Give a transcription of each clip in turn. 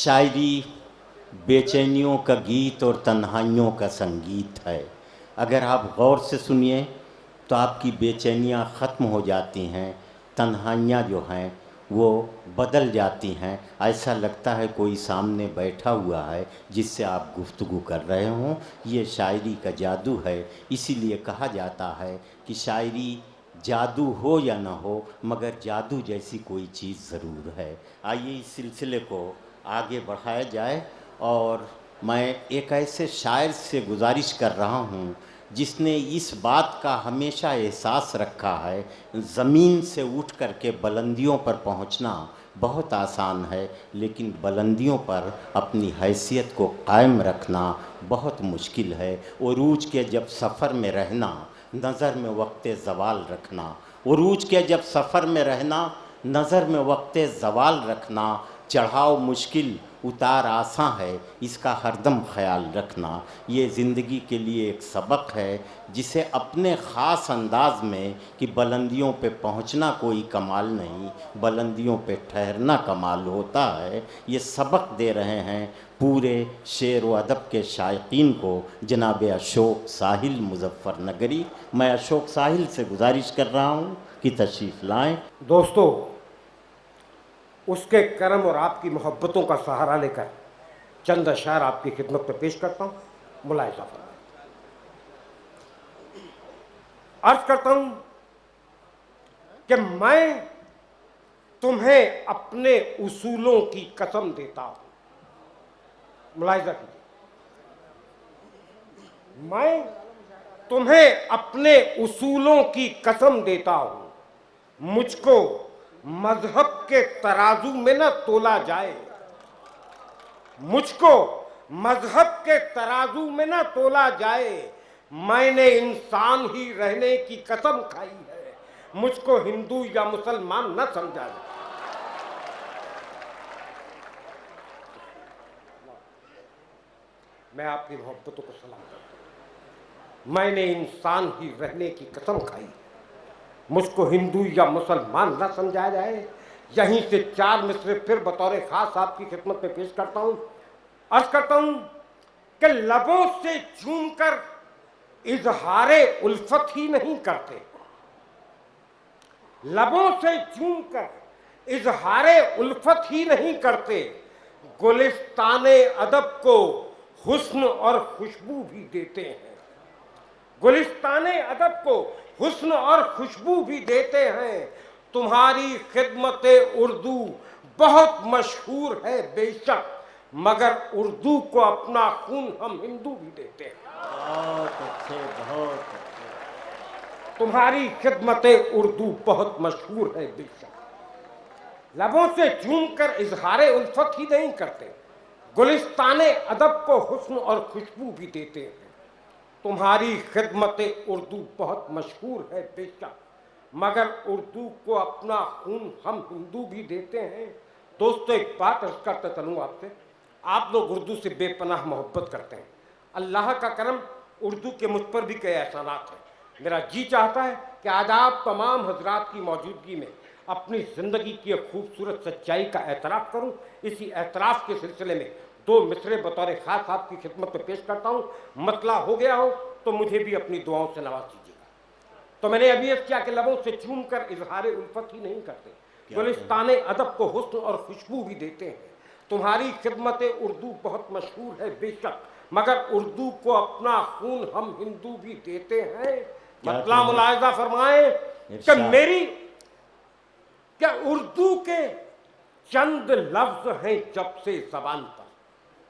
शायरी बेचैनियों का गीत और तन्हाइयों का संगीत है। अगर आप गौर से सुनिए तो आपकी बेचैनियाँ ख़त्म हो जाती हैं, तन्हाइयाँ जो हैं वो बदल जाती हैं। ऐसा लगता है कोई सामने बैठा हुआ है जिससे आप गुफ्तगू कर रहे हों। ये शायरी का जादू है। इसीलिए कहा जाता है कि शायरी जादू हो या ना हो, मगर जादू जैसी कोई चीज़ ज़रूर है। आइए इस सिलसिले को आगे बढ़ाया जाए। और मैं एक ऐसे शायर से गुजारिश कर रहा हूँ जिसने इस बात का हमेशा एहसास रखा है, ज़मीन से उठ कर के बुलंदियों पर पहुँचना बहुत आसान है, लेकिन बुलंदियों पर अपनी हैसियत को कायम रखना बहुत मुश्किल है। उरूज के जब सफ़र में रहना, नज़र में वक्ते ज़वाल रखना। उरूज के जब सफ़र में रहना, नज़र में वक्ते ज़वाल रखना। चढ़ाव मुश्किल उतार आसान है, इसका हरदम ख्याल रखना। ये ज़िंदगी के लिए एक सबक है जिसे अपने ख़ास अंदाज में कि बुलंदियों पे पहुंचना कोई कमाल नहीं, बुलंदियों पे ठहरना कमाल होता है। ये सबक दे रहे हैं पूरे शेर व अदब के शायकीन को जनाब अशोक साहिल मुज़फ़्फ़रनगरी। मैं अशोक साहिल से गुजारिश कर रहा हूँ कि तशरीफ़ लाएँ। दोस्तों, उसके करम और आपकी मोहब्बतों का सहारा लेकर चंद अशार आपकी खिदमत में पेश करता हूँ। मुलाहिज़ा फरमाएं। अर्ज करता हूँ कि मैं तुम्हें अपने उसूलों की कसम देता हूँ। मुलाहिज़ा कीजिए, मैं तुम्हें अपने उसूलों की कसम देता हूँ। मुझको मजहब के तराजू में न तोला जाए, मुझको मजहब के तराजू में न तोला जाए। मैंने इंसान ही रहने की कसम खाई है, मुझको हिंदू या मुसलमान न समझा जाए। मैं आपकी मोहब्बतों को सलाम करता हूं। मैंने इंसान ही रहने की कसम खाई, मुझको हिंदू या मुसलमान न समझा जाए। यहीं से चार मिसरे फिर बतौर खास आपकी खिदमत में पेश करता हूं। अर्ज करता हूं कि लबों से झूमकर इजहारे उल्फत ही नहीं करते, लबों से झूमकर इजहारे उल्फत ही नहीं करते। गुलिस्ताने अदब को हुस्न और खुशबू भी देते हैं, गुलिस्ताने अदब को हुस्न और खुशबू भी देते हैं। तुम्हारी खिदमत उर्दू बहुत मशहूर है बेशक, मगर उर्दू को अपना खून हम हिंदू भी देते हैं। बहुत अच्छे, बहुत अच्छे। तुम्हारी खिदमत उर्दू बहुत मशहूर है बेशक, लबों से झूमकर इजहारे उल्फत ही नहीं करते, गुलिस्ताने अदब को हुस्न और खुशबू भी देते हैं। तुम्हारी खिदमत उर्दू बहुत मशहूर है बेशक, मगर उर्दू को अपना खून हम हिंदू भी देते हैं। दोस्तों, एक बात अर्ज करता चलूँ आपसे, आप लोग उर्दू से बेपनाह मोहब्बत करते हैं। अल्लाह का करम, उर्दू के मुझ पर भी कई एहसानात हैं। मेरा जी चाहता है कि आज आप तमाम हजरात की मौजूदगी में अपनी ज़िंदगी की एक खूबसूरत सच्चाई का एतराफ़ करूँ। इसी एतराफ़ के सिलसिले में दो मिसरे बतौर ख़ास आपकी खिदमत में पेश करता हूँ। मतला हो गया हो तो मुझे भी अपनी दुआओं से नवाज दीजिएगा। तो मैंने अभी किया कि लबों से चूम कर इजहार उल्फत ही नहीं करते, गुलिस्ताने अदब को हुस्न और खुशबू भी देते हैं। तुम्हारी खिदमत उर्दू बहुत मशहूर है बेशक, मगर उर्दू को अपना खून हम हिंदू भी देते हैं। मतला मुलाहिज़ा फरमाए कि मेरी क्या उर्दू के चंद लफ्ज हैं जब से ज़बान पर,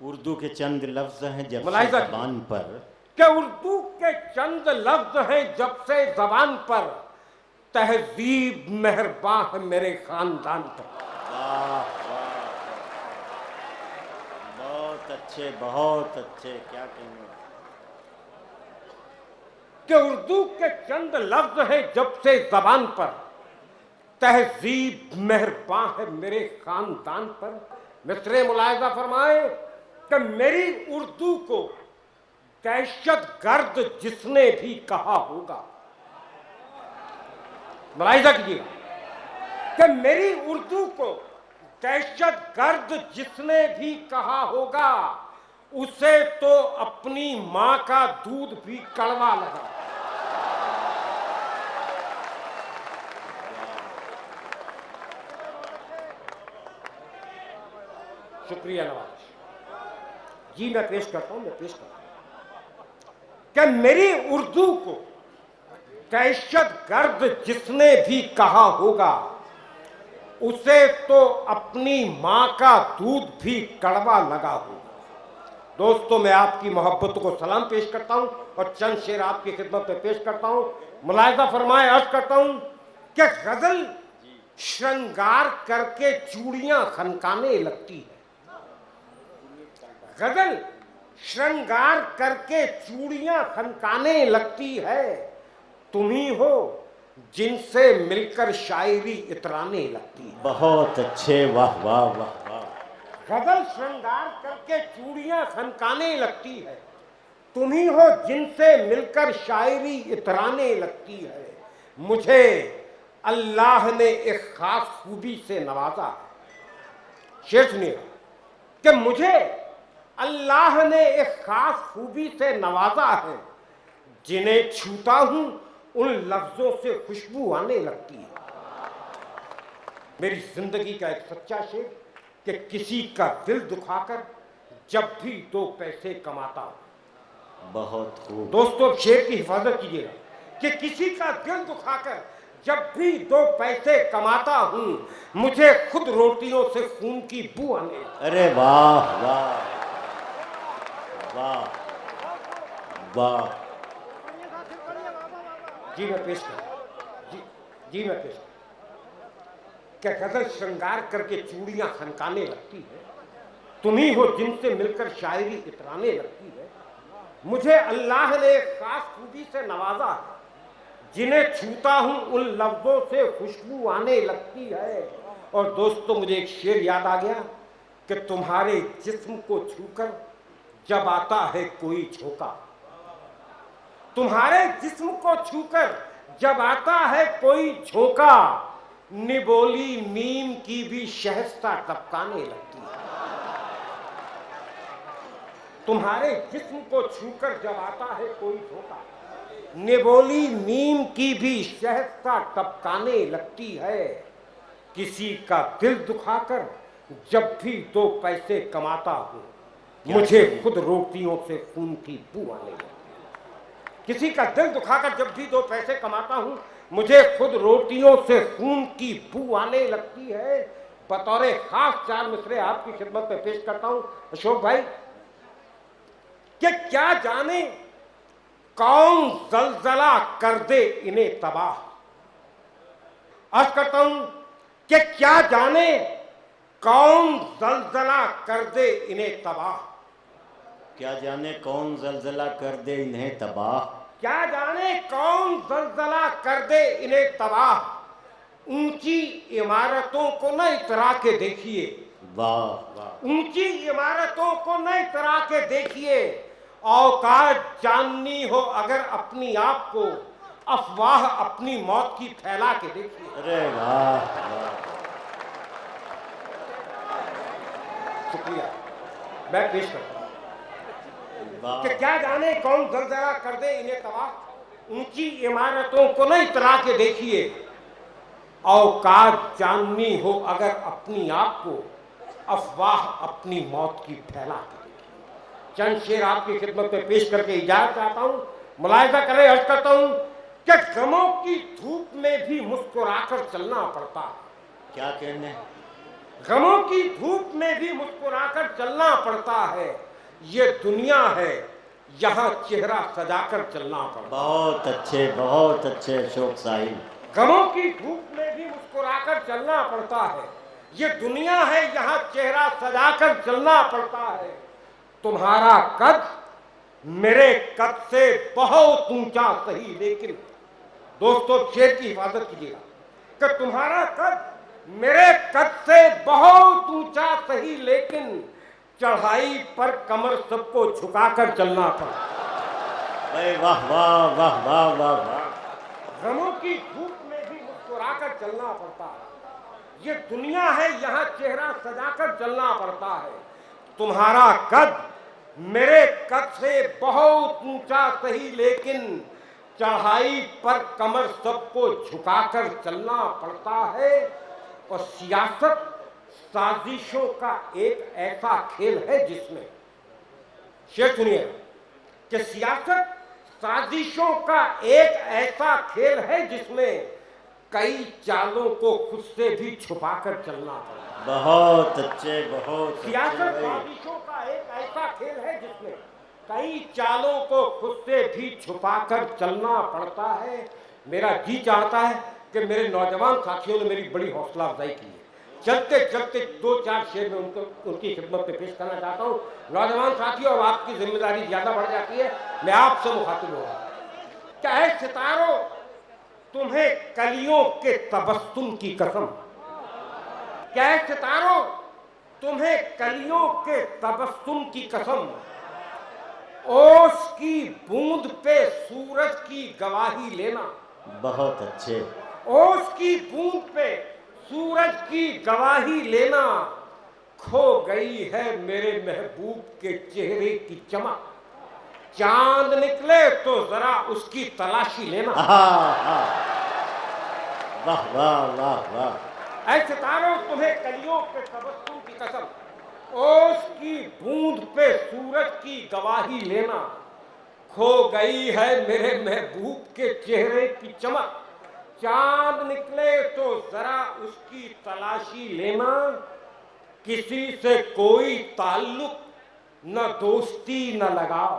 उर्दू के चंद लफ्ज़ हैं जब से मुलाहिज़ा ज़बान पर, क्या उर्दू के चंद लफ्ज हैं जब से ज़बान पर। तहजीब मेहरबान है मेरे खानदान पर। वाह वाह, बहुत अच्छे, बहुत अच्छे। क्या कहेंगे कि उर्दू के चंद लफ्ज हैं जब से ज़बान पर, तहजीब मेहरबान है मेरे खानदान पर। मिसरे मुलाहिज़ा फरमाए कि मेरी उर्दू को दहशत गर्द जिसने भी कहा होगा, मुलाहिज़ा कीजिएगा कि मेरी उर्दू को दहशत गर्द जिसने भी कहा होगा, उसे तो अपनी मां का दूध भी कड़वा लगा। शुक्रिया नवाज जी। मैं पेश करता हूं कि मेरी उर्दू को दहशत गर्द जिसने भी कहा होगा, उसे तो अपनी मां का दूध भी कड़वा लगा होगा। दोस्तों, मैं आपकी मोहब्बत को सलाम पेश करता हूं और चंद शेर आपकी खिदमत में पेश करता हूं। मुलाहिजा फरमाए, अर्ज करता हूं कि गजल श्रृंगार करके चूड़ियां खनकाने लगती है। गजल श्रृंगार करके चूड़ियां खनकाने लगती है। तुम ही हो जिनसे मिलकर शायरी इतराने लगती है। बहुत अच्छे, वाह वाह वाह वाह। गजल श्रृंगार करके चूड़ियां खनकाने लगती है। तुम ही हो जिनसे मिलकर शायरी इतराने लगती है। मुझे अल्लाह ने एक खास खूबी से नवाजा है। शेर सुनिएगा कि मुझे अल्लाह ने एक खास खूबी से नवाजा है। जिन्हें छूता हूं उन लफ्जों से खुशबू आने लगती है। मेरी जिंदगी का एक सच्चा शेर कि किसी का दिल दुखाकर जब भी 2 पैसे कमाता हूं। बहुत खूब। दोस्तों, शेर की हिफाजत कीजिएगा कि किसी का दिल दुखाकर जब भी 2 पैसे कमाता हूं, मुझे खुद रोटियों से खून की बू आने लगती है। अरे वाह वाह वाह वाह। जी मैं पेश कर जी मैं पेश कर क्या गजल श्रृंगार करके चूड़ियां खनकाने लगती है। तुम ही हो जिनसे मिलकर शायरी इतराने लगती है। मुझे अल्लाह ने एक खास खूबी से नवाजा है। जिन्हें छूता हूं उन लफ्जों से खुशबू आने लगती है। और दोस्तों, मुझे एक शेर याद आ गया कि तुम्हारे जिस्म को छूकर जब आता है कोई झोंका, तुम्हारे जिस्म को छूकर जब आता है कोई झोंका, निबोली मीम की भी शहस्ता टपकाने लगती है। तुम्हारे जिस्म को छूकर जब आता है कोई झोंका, निबोली मीम की भी शहस्ता टपकाने लगती है। किसी का दिल दुखाकर जब भी 2 पैसे कमाता हूं, मुझे खुद रोटियों से खून की बू आने लगती है। किसी का दिल दुखाकर जब भी 2 पैसे कमाता हूं, मुझे खुद रोटियों से खून की बू आने लगती है। बतौर खास 4 मिसरे आपकी खिदमत में पेश करता हूं अशोक भाई कि क्या जाने कौन जलजला कर दे इन्हें तबाह। अर्ज करता हूं कि क्या जाने कौन जलजला कर दे इन्हें तबाह। क्या जाने कौन जलजला कर दे इन्हें तबाह। क्या जाने कौन जलजला कर दे इन्हें तबाह। ऊंची इमारतों को न इतरा के देखिए, वाह वाह। ऊंची इमारतों को न इतरा के देखिए। औकात जाननी हो अगर अपनी आप को, अफवाह अपनी मौत की फैला के देखिए। अरे वाह वाह। शुक्रिया। मैं पेश करता हूं वाह। कि क्या जाने कौन जलजला कर दे इन्हें तबाह। ऊंची इमारतों को न इतरा के देखिए। औकात जाननी हो अगर अपनी आप को, अफवाह अपनी मौत की फैला के देखिए। चंद शेर आपकी खिदमत में पेश करके इजाजत चाहता हूं। मुलाहिजा करें, अर्ज करता हूं कि गमों की धूप में भी मुस्कुराकर चलना पड़ता है। क्या कहने। गमों की धूप में भी मुस्कुराकर चलना पड़ता है। ये दुनिया है, यहाँ चेहरा सजाकर चलना पड़ता है। बहुत अच्छे अशोक साहिब। गमों की धूप में भी मुस्कुराकर चलना पड़ता है। ये दुनिया है, यहाँ चेहरा सजाकर चलना पड़ता है। तुम्हारा कद मेरे कद से बहुत ऊंचा सही, लेकिन दोस्तों शेर की हिफाजत कीजिएगा कि तुम्हारा कद मेरे कद से बहुत ऊंचा सही, लेकिन चढ़ाई पर कमर सबको झुकाकर चलना पड़ा। वाह वाह वाह वाह वाह वाह। गमों की धूप में भी मुस्कुराकर चलना पड़ता है। ये दुनिया है, यहाँ चेहरा सजाकर चलना पड़ता है। तुम्हारा कद मेरे कद से बहुत ऊंचा सही, लेकिन चढ़ाई पर कमर सबको झुकाकर चलना पड़ता है। और सियासत साजिशों का एक ऐसा खेल है जिसमें, शेर सुनिए, कि सियासत साजिशों का एक ऐसा खेल है जिसमें कई चालों को खुद से भी छुपाकर चलना पड़ता है। बहुत अच्छे, बहुत सियासत साजिशों का एक ऐसा खेल है जिसमें कई चालों को खुद से भी छुपाकर चलना पड़ता है। मेरा जी चाहता है कि मेरे नौजवान साथियों ने मेरी बड़ी हौसला अफजाई की है। चलते चलते 2-4 शेर में उनकी खिदमत में पेश करना चाहता हूँ। नौजवान साथियों, अब आपकी जिम्मेदारी ज्यादा बढ़ जाती है, मैं आपसे मुखातिब हूँ। क्या है सितारों, तुम्हें कलियों के तबस्सुम की कसम, क्या है सितारों, तुम्हें कलियों के तबस्सुम की कसम, ओस की बूंद पे सूरज की गवाही लेना। बहुत अच्छे। ओस की बूंद पे सूरज की गवाही लेना, खो गई है मेरे महबूब के चेहरे की चमक, चांद निकले तो जरा उसकी तलाशी लेना। वाह वाह वाह वाह। ऐ सितारों, तुम्हें कलियों के तबस्सुम की कसम, ओस की बूंद पे सूरज की गवाही लेना, खो गई है मेरे महबूब के चेहरे की चमक, चांद निकले तो जरा उसकी तलाशी लेना। किसी से कोई ताल्लुक न दोस्ती न लगाओ,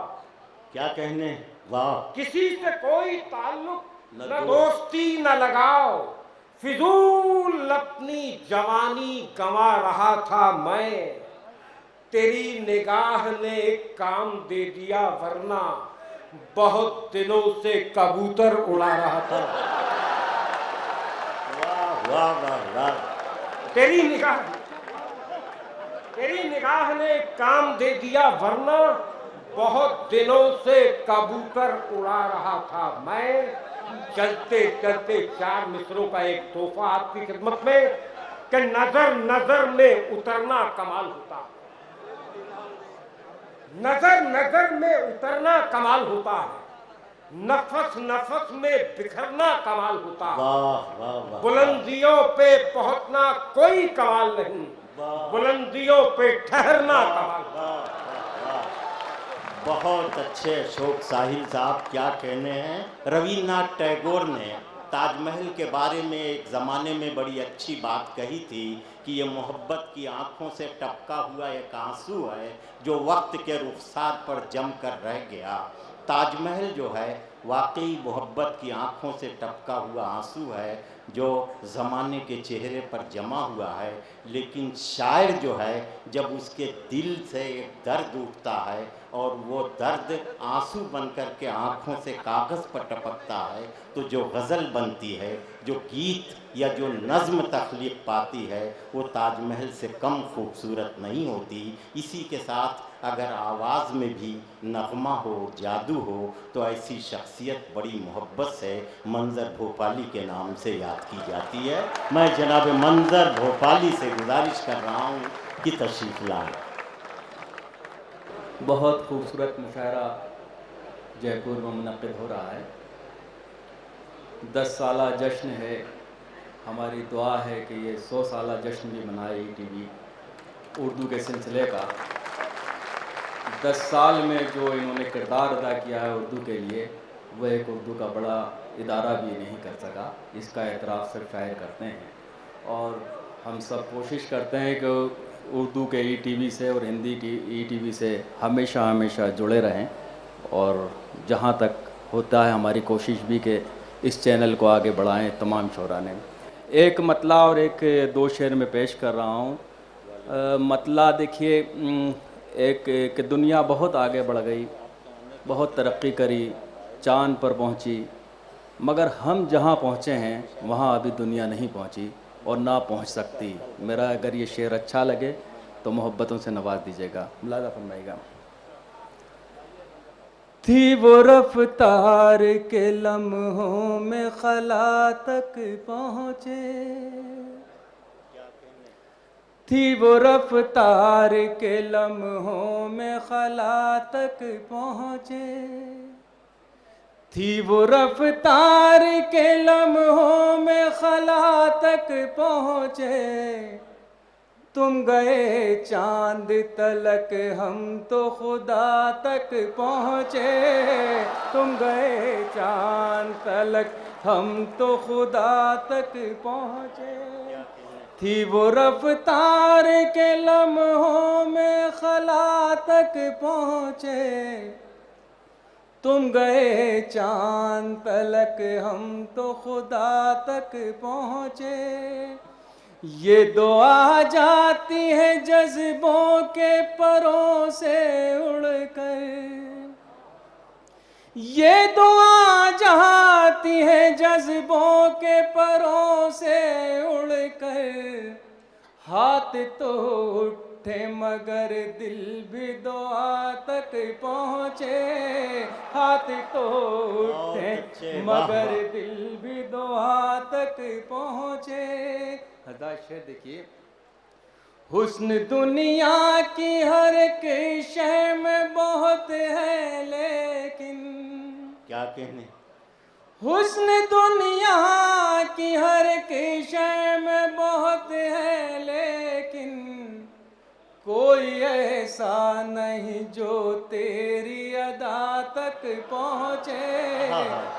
क्या कहने, वाह। किसी से कोई ताल्लुक न दोस्ती न लगाओ, फिजूल अपनी जवानी गंवा रहा था मैं, तेरी निगाह ने एक काम दे दिया, वरना बहुत दिनों से कबूतर उड़ा रहा था। वाह वाह वाह वाह। तेरी निगाह ने एक काम दे दिया, वरना बहुत दिनों से कबूतर उड़ा रहा था मैं। चलते चलते 4 मिसरों का एक तोहफा आपकी खिदमत में, कि नजर नजर में उतरना कमाल होता, नजर नजर में उतरना कमाल होता है, नफस नफस में बिखरना कमाल होता है, वाह वाह वाह। बुलंदियों पे पहुंचना कोई कमाल नहीं, बुलंदियों पे ठहरना कमाल। बहुत अच्छे अशोक साहिल साहब, क्या कहने हैं। रविन्द्रनाथ टैगोर ने ताजमहल के बारे में एक ज़माने में बड़ी अच्छी बात कही थी कि ये मोहब्बत की आंखों से टपका हुआ एक आंसू है जो वक्त के रुखसार पर जम कर रह गया। ताजमहल जो है वाकई मोहब्बत की आंखों से टपका हुआ आंसू है जो ज़माने के चेहरे पर जमा हुआ है, लेकिन शायर जो है जब उसके दिल से एक दर्द उठता है और वो दर्द आंसू बन कर के आँखों से कागज़ पर टपकता है, तो जो गज़ल बनती है, जो गीत या जो नज़्म तख्लीक पाती है, वो ताजमहल से कम खूबसूरत नहीं होती। इसी के साथ अगर आवाज़ में भी नगमा हो, जादू हो, तो ऐसी शख्सियत बड़ी मोहब्बत से मंज़र भोपाली के नाम से याद की जाती है। मैं जनाब मंज़र भोपाली से गुजारिश कर रहा हूँ कि तशरीफ़ लाएँ। बहुत खूबसूरत मुशायरा जयपुर में मुनक़िद हो रहा है। 10 साला जश्न है, हमारी दुआ है कि ये 100 साला जश्न भी मनाए ईटीवी उर्दू के सिलसिले का। 10 साल में जो इन्होंने किरदार अदा किया है उर्दू के लिए, वह एक उर्दू का बड़ा इदारा भी नहीं कर सका। इसका एतराफ़ सिर्फ शायर करते हैं, और हम सब कोशिश करते हैं कि उर्दू के ईटीवी से और हिंदी ईटीवी से हमेशा हमेशा जुड़े रहें, और जहाँ तक होता है हमारी कोशिश भी कि इस चैनल को आगे बढ़ाएं तमाम शोरा ने। एक मतला और एक 2 शेर में पेश कर रहा हूँ। मतला देखिए, एक दुनिया बहुत आगे बढ़ गई, बहुत तरक्की करी, चाँद पर पहुँची, मगर हम जहाँ पहुँचे हैं वहाँ अभी दुनिया नहीं पहुँची और ना पहुँच सकती। मेरा अगर ये शेर अच्छा लगे तो मोहब्बतों से नवाज दीजिएगा, मुलाज़ा फरमाइएगा। थी वो रफ्तार के लम्हों में खला तक पहुँचे, थी वो रफ्तार के लम्हों में खला तक पहुँचे, थी वो रफ्तार के लम्हों में खला तक पहुँचे। तुम गए चांद तलक हम तो खुदा तक पहुँचे, तुम गए चांद तलक हम तो खुदा तक पहुँचे। थी वो रफ्तार के लम्हों में खला तक पहुँचे, तुम गए चांद तलक हम तो खुदा तक पहुँचे। ये दुआ जाती है जज्बों के परों से उड़कर, ये दुआ जाती है जज्बों के परों से उड़कर। हाथ तो उठे मगर दिल भी दुआ तक पहुँचे, हाथ तो उठे मगर दिल भी दुआ तक पहुँचे। हज़ार शेर देखिए। हुस्न दुनिया की हर एक शय में बहुत है लेकिन, क्या कहने, हुस्न दुनिया की हर एक शय में बहुत है लेकिन, कोई ऐसा नहीं जो तेरी अदा तक पहुँचे,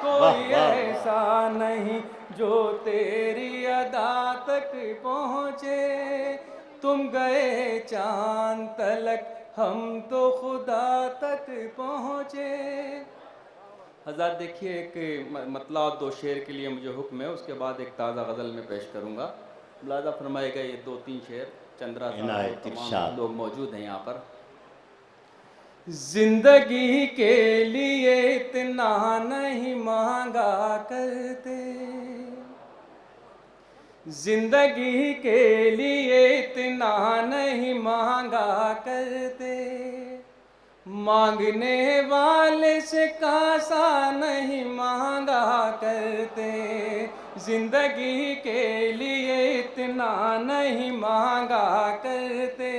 कोई ऐसा नहीं जो तेरी अदा तक पहुँचे। तुम गए चांद तलक हम तो खुदा तक पहुँचे। हज़ार देखिए, एक मतला और दो शेर के लिए मुझे हुक्म है, उसके बाद एक ताज़ा गज़ल में पेश करूँगा। मुलाज़ा फरमाएगा ये दो तीन शेर। चंद्रा साहब लोग मौजूद हैं यहाँ पर। जिंदगी के लिए इतना नहीं मांगा करते, जिंदगी के लिए इतना नहीं मांगा करते, मांगने वाले से कासा नहीं मांगा करते, जिंदगी के लिए इतना नहीं मांगा करते,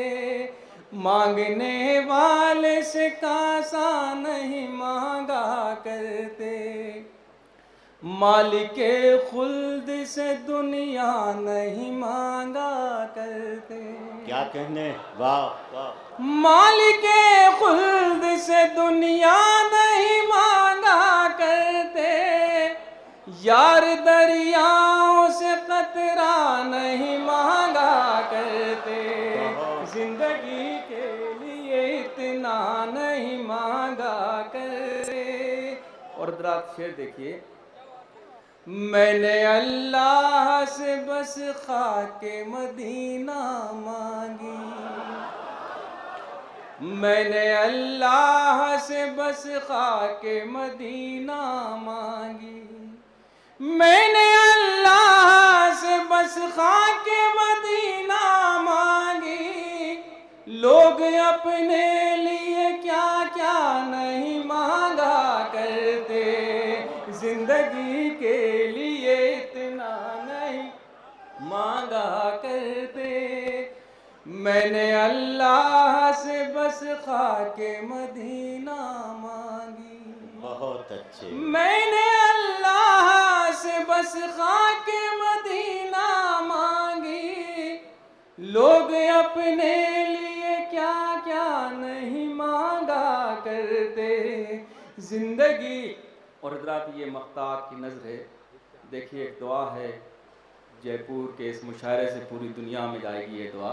मांगने वाले से कासा नहीं मांगा करते। मालिके खुल्द से दुनिया नहीं मांगा करते। क्या कहने, वाह वाह। मालिके खुल्द से दुनिया नहीं मांगा करते, यार दरियाओं से कतरा नहीं मांगा करते, जिंदगी के लिए इतना नहीं मांगा करते। और दरात शेर देखिए। मैंने अल्लाह से बस खाके मदीना मांगी, मैंने अल्लाह से बस खाके मदीना मांगी, मैंने अल्लाह से बस खाके मदीना मांगी। लोग अपने लिए क्या क्या नहीं मांगा करते, जिंदगी के लिए इतना नहीं मांगा करते। मैंने अल्लाह से बस खाके मदीना मांगी। बहुत अच्छे। मैंने अल्लाह से बस खाके मदीना मांगी। लोग अपने लिए क्या क्या नहीं मांगा करते, जिंदगी। और हज़रात ये मख्तार की नज़र है। देखिए एक दुआ है, जयपुर के इस मुशायरे से पूरी दुनिया में जाएगी ये दुआ।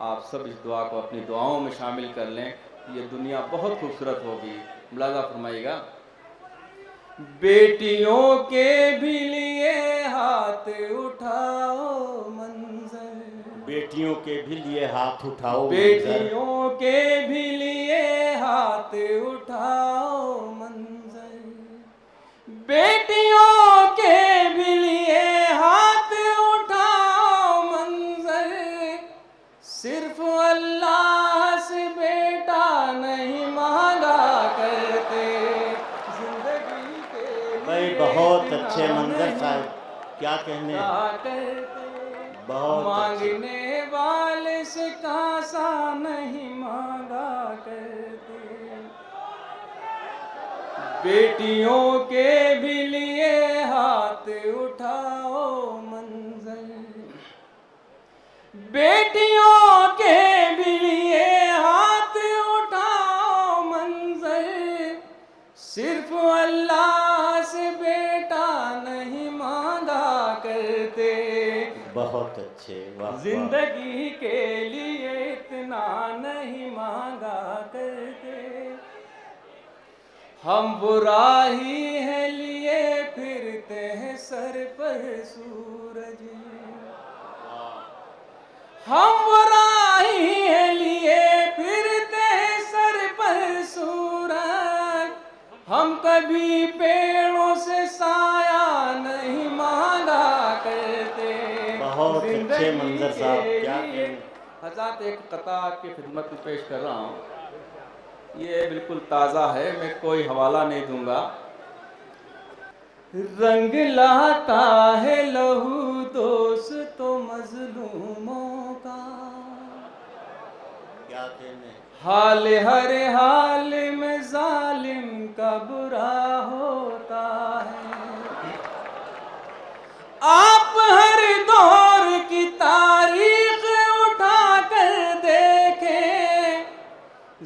आप सब इस दुआ को अपनी दुआओं में शामिल कर लें, ये दुनिया बहुत खूबसूरत होगी। मुलाज़ा फरमाइएगा। बेटियों के भी लिए हाथ उठाओ मंजर, बेटियों के भी लिए हाथ उठाओ, बेटियों के भी लिए हाथ उठाओ मंजर, बेटियों के भी लिए हाथ उठाओ मंजर। सिर्फ अल्लाह से बेटा नहीं मांगा करते, जिंदगी के भाई बहुत अच्छे मंजर साहब, क्या कहने। बहुत मांगने वाले से कासा नहीं मांगा करते, बेटियों के भी लिए हाथ उठाओ मंजर, बेटियों के भी लिए हाथ उठाओ मंजर, सिर्फ अल्लाह से बेटा नहीं मांगा करते, बहुत अच्छे, वाह वाह। जिंदगी के लिए इतना नहीं मांगा करते, हम बुरा ही है लिए फिरते हैं सर पर सूरज, हम बुरा ही है लिए फिरते हैं सर पर सूरज, हम कभी पेड़ों से साया नहीं मांगा करते, बहुत अच्छे मंजर साहब, क्या कहने। हज़रत एक कता आपकी खिदमत में पेश कर रहा हूँ, ये बिल्कुल ताज़ा है, मैं कोई हवाला नहीं दूंगा। रंग लाता है लहू दोस्तों मजलूमों का, क्या कहने। हाल हर हाल में जालिम का बुरा होता है, आप हर दौर की तारीख उठा कर देखें,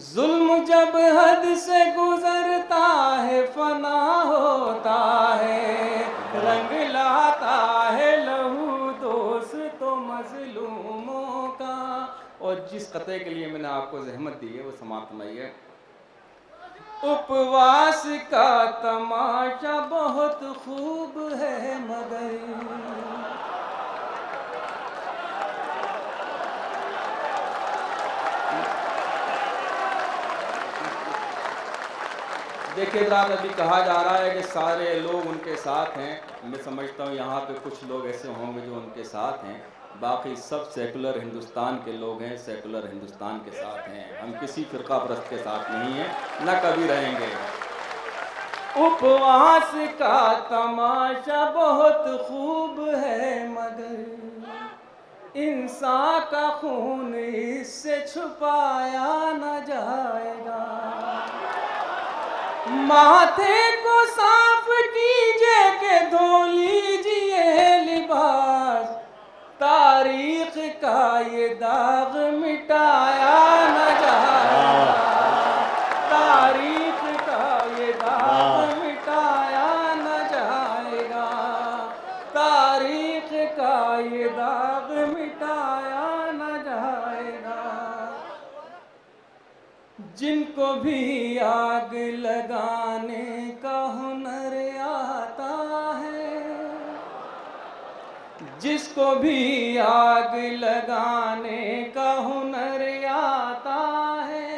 जुल्म जब हद से गुजरता है फना होता है, रंग लाता है लहू दोस्तों मजलूमों का। और जिस कते के लिए मैंने आपको जहमत दी है वो समाप्त नहीं है। उपवास का तमाशा बहुत खूब है मगर देखिए जनाब, अभी कहा जा रहा है कि सारे लोग उनके साथ हैं, मैं समझता हूँ यहाँ पे कुछ लोग ऐसे होंगे जो उनके साथ हैं, बाकी सब सेकुलर हिंदुस्तान के लोग हैं, सेकुलर हिंदुस्तान के साथ हैं, हम किसी फिरका परस्त के साथ नहीं हैं, न कभी रहेंगे। उपवास का तमाशा बहुत खूब है मगर इंसान का खून इससे छुपाया न जाएगा, माथे को साफ कीजिए के धो लीजिए लिबास, तारीख का ये दाग मिटाया न जाएगा, तारीख का ये दाग मिटाया न जाएगा, तारीख का ये दाग मिटाया न जाएगा। जिनको भी आग लगाने का हुनर आता है, जिसको भी आग लगाने का हुनर आता है,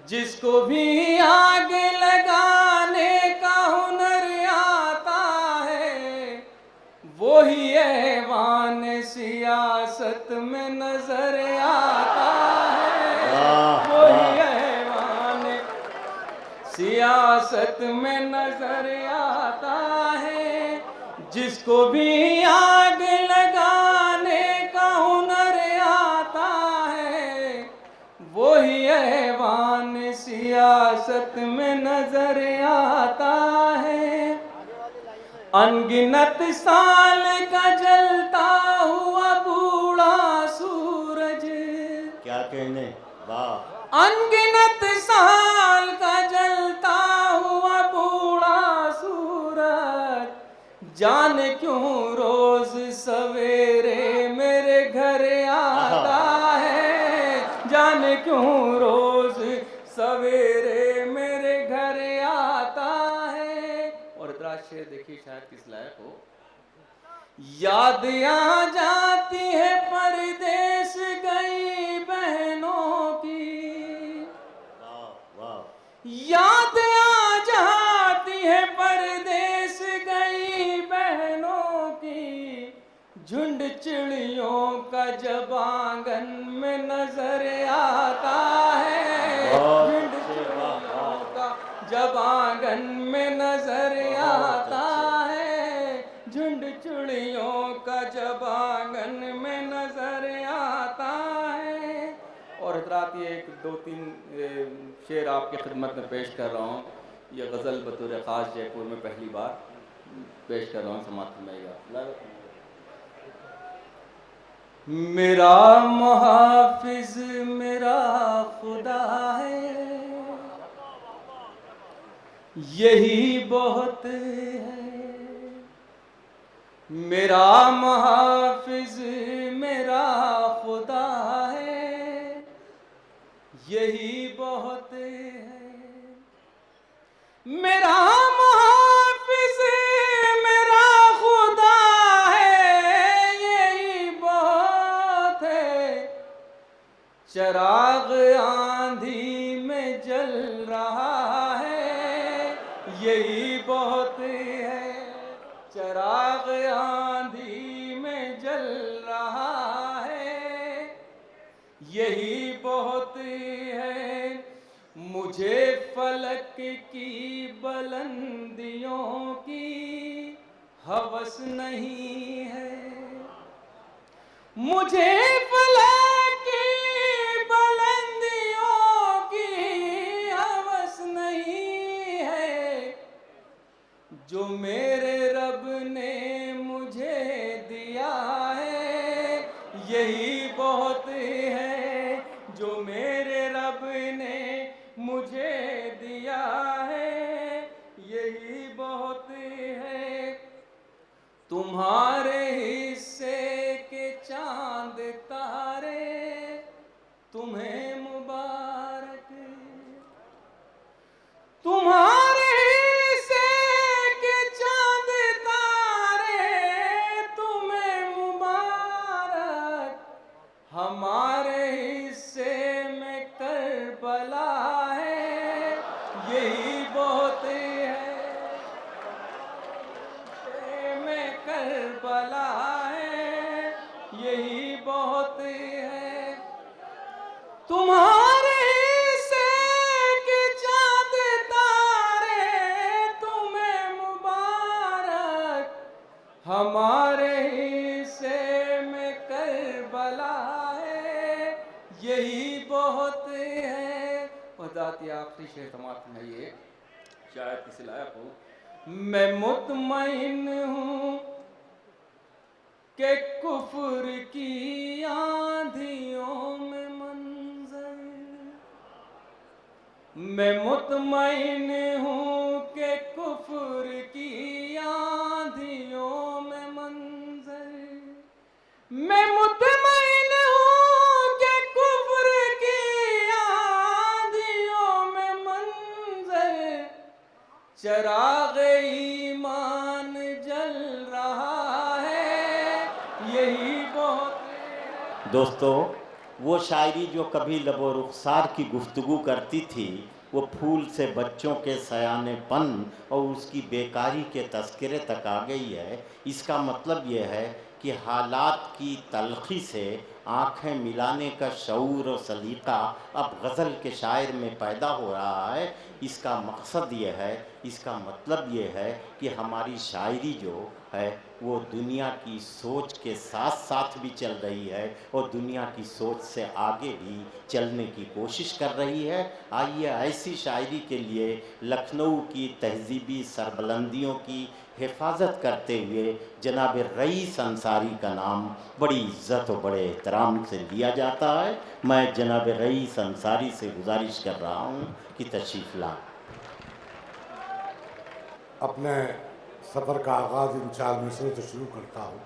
जिसको भी आग लगाने का हुनर आता है, वही ऐवान सियासत में नजर आता है, वही ऐवान सियासत में नजर आता है, जिसको भी आग लगाने का हुनर आता है, वही ऐवान सियासत में नजर आता है। अनगिनत साल का जलता हुआ बूढ़ा सूरज, क्या कहने, वाह। अनगिनत साल का जलता हुआ बूढ़ा सूरज, जाने क्यों रोज सवेरे मेरे घर आता है, जाने क्यों रोज सवेरे मेरे घर आता है। और इतना शेर देखिए शायद किस लायक हो। याद आ जाती है परदेश गई बहनों की, याद आ जाती है परदेश गई बहनों की, झुंड चिड़ियों का जब आंगन में नजर आता है, झुंड चिड़ियों का जब आंगन में नजर आता है, झुंड चिड़ियों का जब आंगन साथ ये एक दो तीन शेर आपके खिदमत में पेश कर रहा हूँ। ये गज़ल बतौर ख़ास जयपुर में पहली बार पेश कर रहा हूँ, समाप्त फरमाइएगा। मेरा मुहाफिज मेरा खुदा है, यही बहुत है। मेरा मुहाफिज मेरा खुदा है, यही बहुत है। मेरा मुहाफिज मेरा खुदा है, यही बहुत है। चिराग आंधी में जल रहा है, यही बहुत है। चिराग आंधी में जल रहा है, यही बहुत है। मुझे फलक की बुलंदियों की हवस नहीं है। मुझे फलक की बुलंदियों की हवस नहीं है। जो मेरे रब ने मुझे दिया है, यही बहुत है। जो मेरे रब ने मुझे दिया है, यही बहुत है। तुम्हारे हिस्से के चांद तारे तुम्हें मुबारक। तुम्हारे हिस्से के चांद तारे तुम्हें मुबारक। हमारे हिस्से में करबला है, यही बहुत है। में करबला है, यही बहुत है। तुम्हारे हिस्से के चांद तारे तुम्हें मुबारक। हमारे हिस्से में करबला है, यही बहुत है। वज़ात आखिरी शेर समाप्त है, ये शायद किसी लायक हो। मैं मुतमईन हूँ कि कुफ्र की आंधियों में मंजर। मैं मुतमईन हूँ कि कुफ्र की आंधियों में मंजर। मैं मुतमईन हूँ कि कुफ्र की आंधियों में मंजर। चिराग ईमान जल रहा है, यही बहुत है। दोस्तों, वो शायरी जो कभी लबो रुखसार की गुफ्तगू करती थी, वो फूल से बच्चों के सयानेपन और उसकी बेकारी के तस्करे तक आ गई है। इसका मतलब ये है कि हालात की तलखी से आँखें मिलाने का शऊर और सलीक़ा अब गज़ल के शायर में पैदा हो रहा है। इसका मकसद ये है, इसका मतलब ये है कि हमारी शायरी जो है वो दुनिया की सोच के साथ साथ भी चल रही है और दुनिया की सोच से आगे भी चलने की कोशिश कर रही है। आइए ऐसी शायरी के लिए लखनऊ की तहज़ीबी सरबलंदियों की हिफाजत करते हुए जनाब रईस अंसारी का नाम बड़ी इज़्ज़त और बड़े एहतराम से लिया जाता है। मैं जनाब रईस अंसारी से गुजारिश कर रहा हूँ कि तशरीफ़ ला। अपने सफ़र का आगाज़ इन 4 मिसरों से शुरू करता हूँ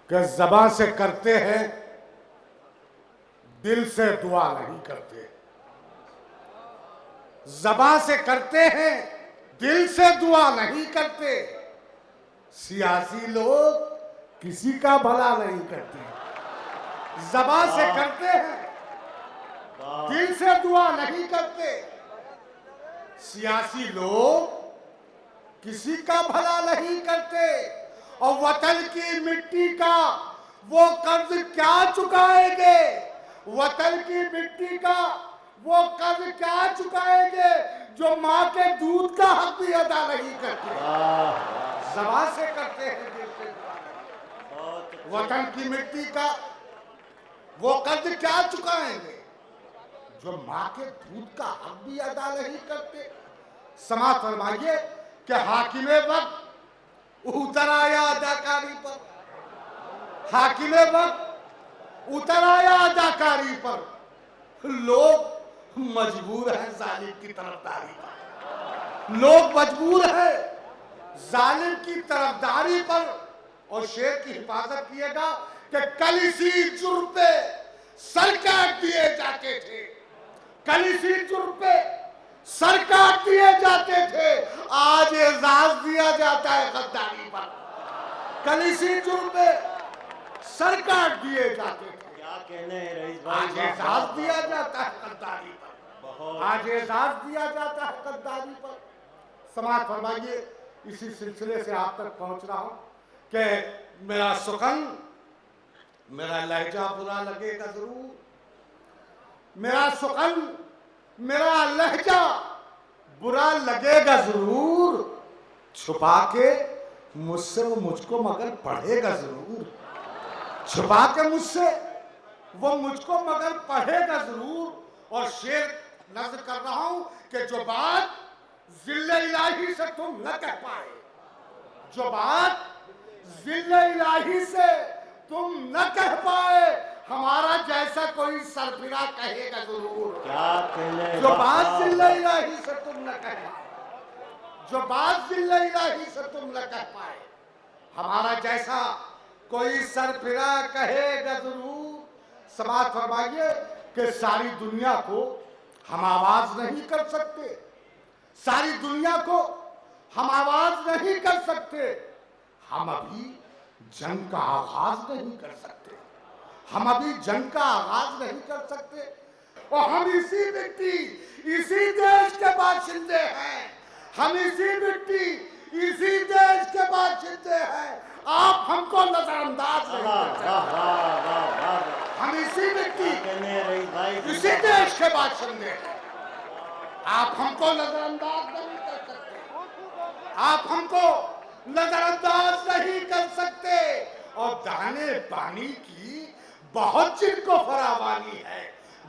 कि ज़बान से करते हैं, दिल से दुआ नहीं करते। ज़बान से करते हैं, दिल से दुआ नहीं करते। सियासी लोग किसी का भला नहीं करते। ज़बान से करते हैं, दिल से दुआ नहीं करते। सियासी लोग किसी का भला नहीं करते। और वतन की मिट्टी का वो कर्ज क्या चुकाएंगे? वतन की मिट्टी का वो कर्ज क्या चुकाएंगे जो माँ के दूध का हक भी अदा नहीं करते? ज़बान से करते हैं, दिल से। वतन की मिट्टी का वो कर्ज क्या चुकाएंगे जो मां के दूध का हक भी अदा नहीं करते। समाज फरमाइए कि हाकिमे वक्त उतर आया अदाकारी पर, हाकिमे वक्त उतर आया अदाकारी पर, लोग मजबूर हैं जालिम की तरफदारी पर, लोग मजबूर हैं जालिम की तरफदारी पर। और शेर की हिफाजत किएगा कि कल इसी जुर्म पे सर काट दिए जाते थे, कल इसी जुर्म पे सर काट दिए जाते थे, आज एजाज दिया जाता है गद्दारी पर। कल इसी जुर्म पे सर काट दिए जाते थे, क्या कहने हैं रईस आज भाई? एजाज दिया जाता है गद्दारी पर, आज एजाज दिया जाता है गद्दारी पर। समाज फरमाइए, इसी सिलसिले से आप तक पहुंच रहा हूं कि मेरा सुखन, मेरा लहजा बुरा लगेगा जरूर, मेरा सुखन, मेरा लहजा बुरा लगेगा जरूर, छुपा के मुझसे वो मुझको मगर पढ़ेगा जरूर, छुपा के मुझसे वो मुझको मगर पढ़ेगा जरूर। और शेर नज़्म कर रहा हूं कि जो बात जिल्ले इलाही से तुम न कह पाए, जो बात जिल्ले इलाही से तुम न कह पाए, हमारा जैसा कोई सरफिरा कहेगा जरूर। क्या कहने? जो बात जिल्ले इलाही से तुम न कह पाए, जो बात जिल्ले इलाही से तुम न कह पाए, हमारा जैसा कोई सरफिरा कहेगा जरूर। समाज फरमाइए कि सारी दुनिया को हम आवाज नहीं कर सकते, सारी दुनिया को हम आवाज नहीं कर सकते, हम अभी जंग का आगाज नहीं कर सकते, हम अभी जंग का आगाज नहीं कर सकते। और हम इसी मिट्टी, इसी देश के बाशिंदे हैं, हम इसी मिट्टी, इसी देश के बाशिंदे हैं। आप हमको नजरअंदाज नहीं कर सकते, हम इसी मिट्टी, इसी देश के बाशिंदे हैं, आप हमको नजरअंदाज नहीं कर सकते, आप हमको नजरअंदाज नहीं कर सकते। और दाने पानी की बहुत चिरको फरावानी है,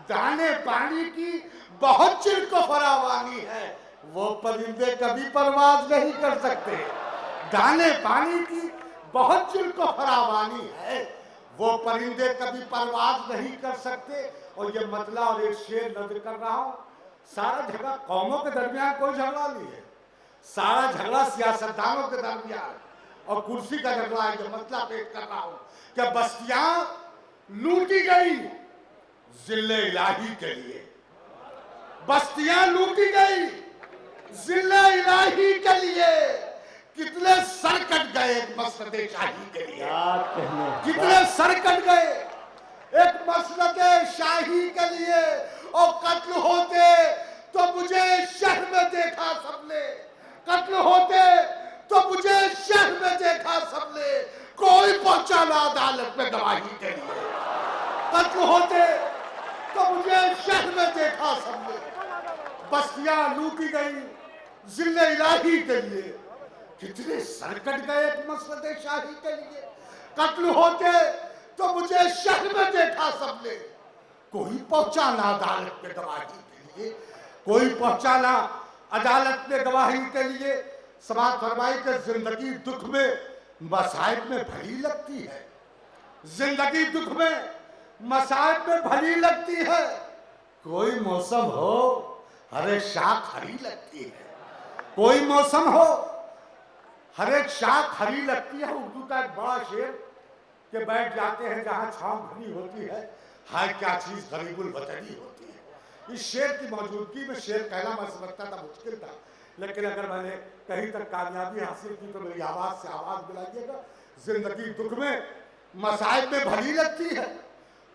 दाने पानी की बहुत चिरको फरावानी है, वो परिंदे कभी परवाज नहीं कर सकते। दाने पानी की बहुत चिरको फरावानी है, वो परिंदे कभी परवाज नहीं कर सकते। और ये मतला और एक शेर नजर कर रहा हूं, सारा झगड़ा कौमों के दरमियान कोई झगड़ा नहीं है, सारा झगड़ा सियासतदानों के दरमियान और कुर्सी का झगड़ा है। जो मतलब पेश कर रहा हूं कि बस्तियां लूटी गई जिले इलाही के लिए, बस्तियां लूटी गई जिले इलाही के लिए, कितने सर कट गए एक मसलते शाही के लिए, कितने सर कट गए एक मसलते शाही के लिए। और कत्ल होते तो मुझे शहर में देखा सबने, कत्ल होते तो मुझे शहर में देखा सबने, कोई पहुंचा ना अदालत में गवाही के लिए। कत्ल होते तो मुझे शहर में देखा सबने, बस्तियां लूटी गई जिले इलाही के लिए, कितने सर कट गए एक मसलते शाही के लिए। कत्ल होते तो मुझे शहर में देखा सबने, कोई पहुंचा ना अदालत में गवाही के लिए, कोई पहुंचा ना अदालत में गवाही के लिए। समाज फरमाई के जिंदगी दुख में मसाइब में भली लगती है, जिंदगी दुख में मसाइब में भली लगती है, कोई मौसम हो हर एक शाख हरी लगती है, कोई मौसम हो हर एक शाख हरी लगती है। उर्दू का एक बड़ा शेर के बैठ जाते हैं जहां छांव भरी होती है, हाय क्या चीज गरीबुल वतनी होती है। इस शेर की मौजूदगी में शेर कहना मैं समझता था मुश्किल था, लेकिन अगर मैंने कहीं तक कामयाबी हासिल की तो मेरी आवाज से आवाज मिलाइएगा। जिंदगी दुख में मसाइब में भरी लगती है,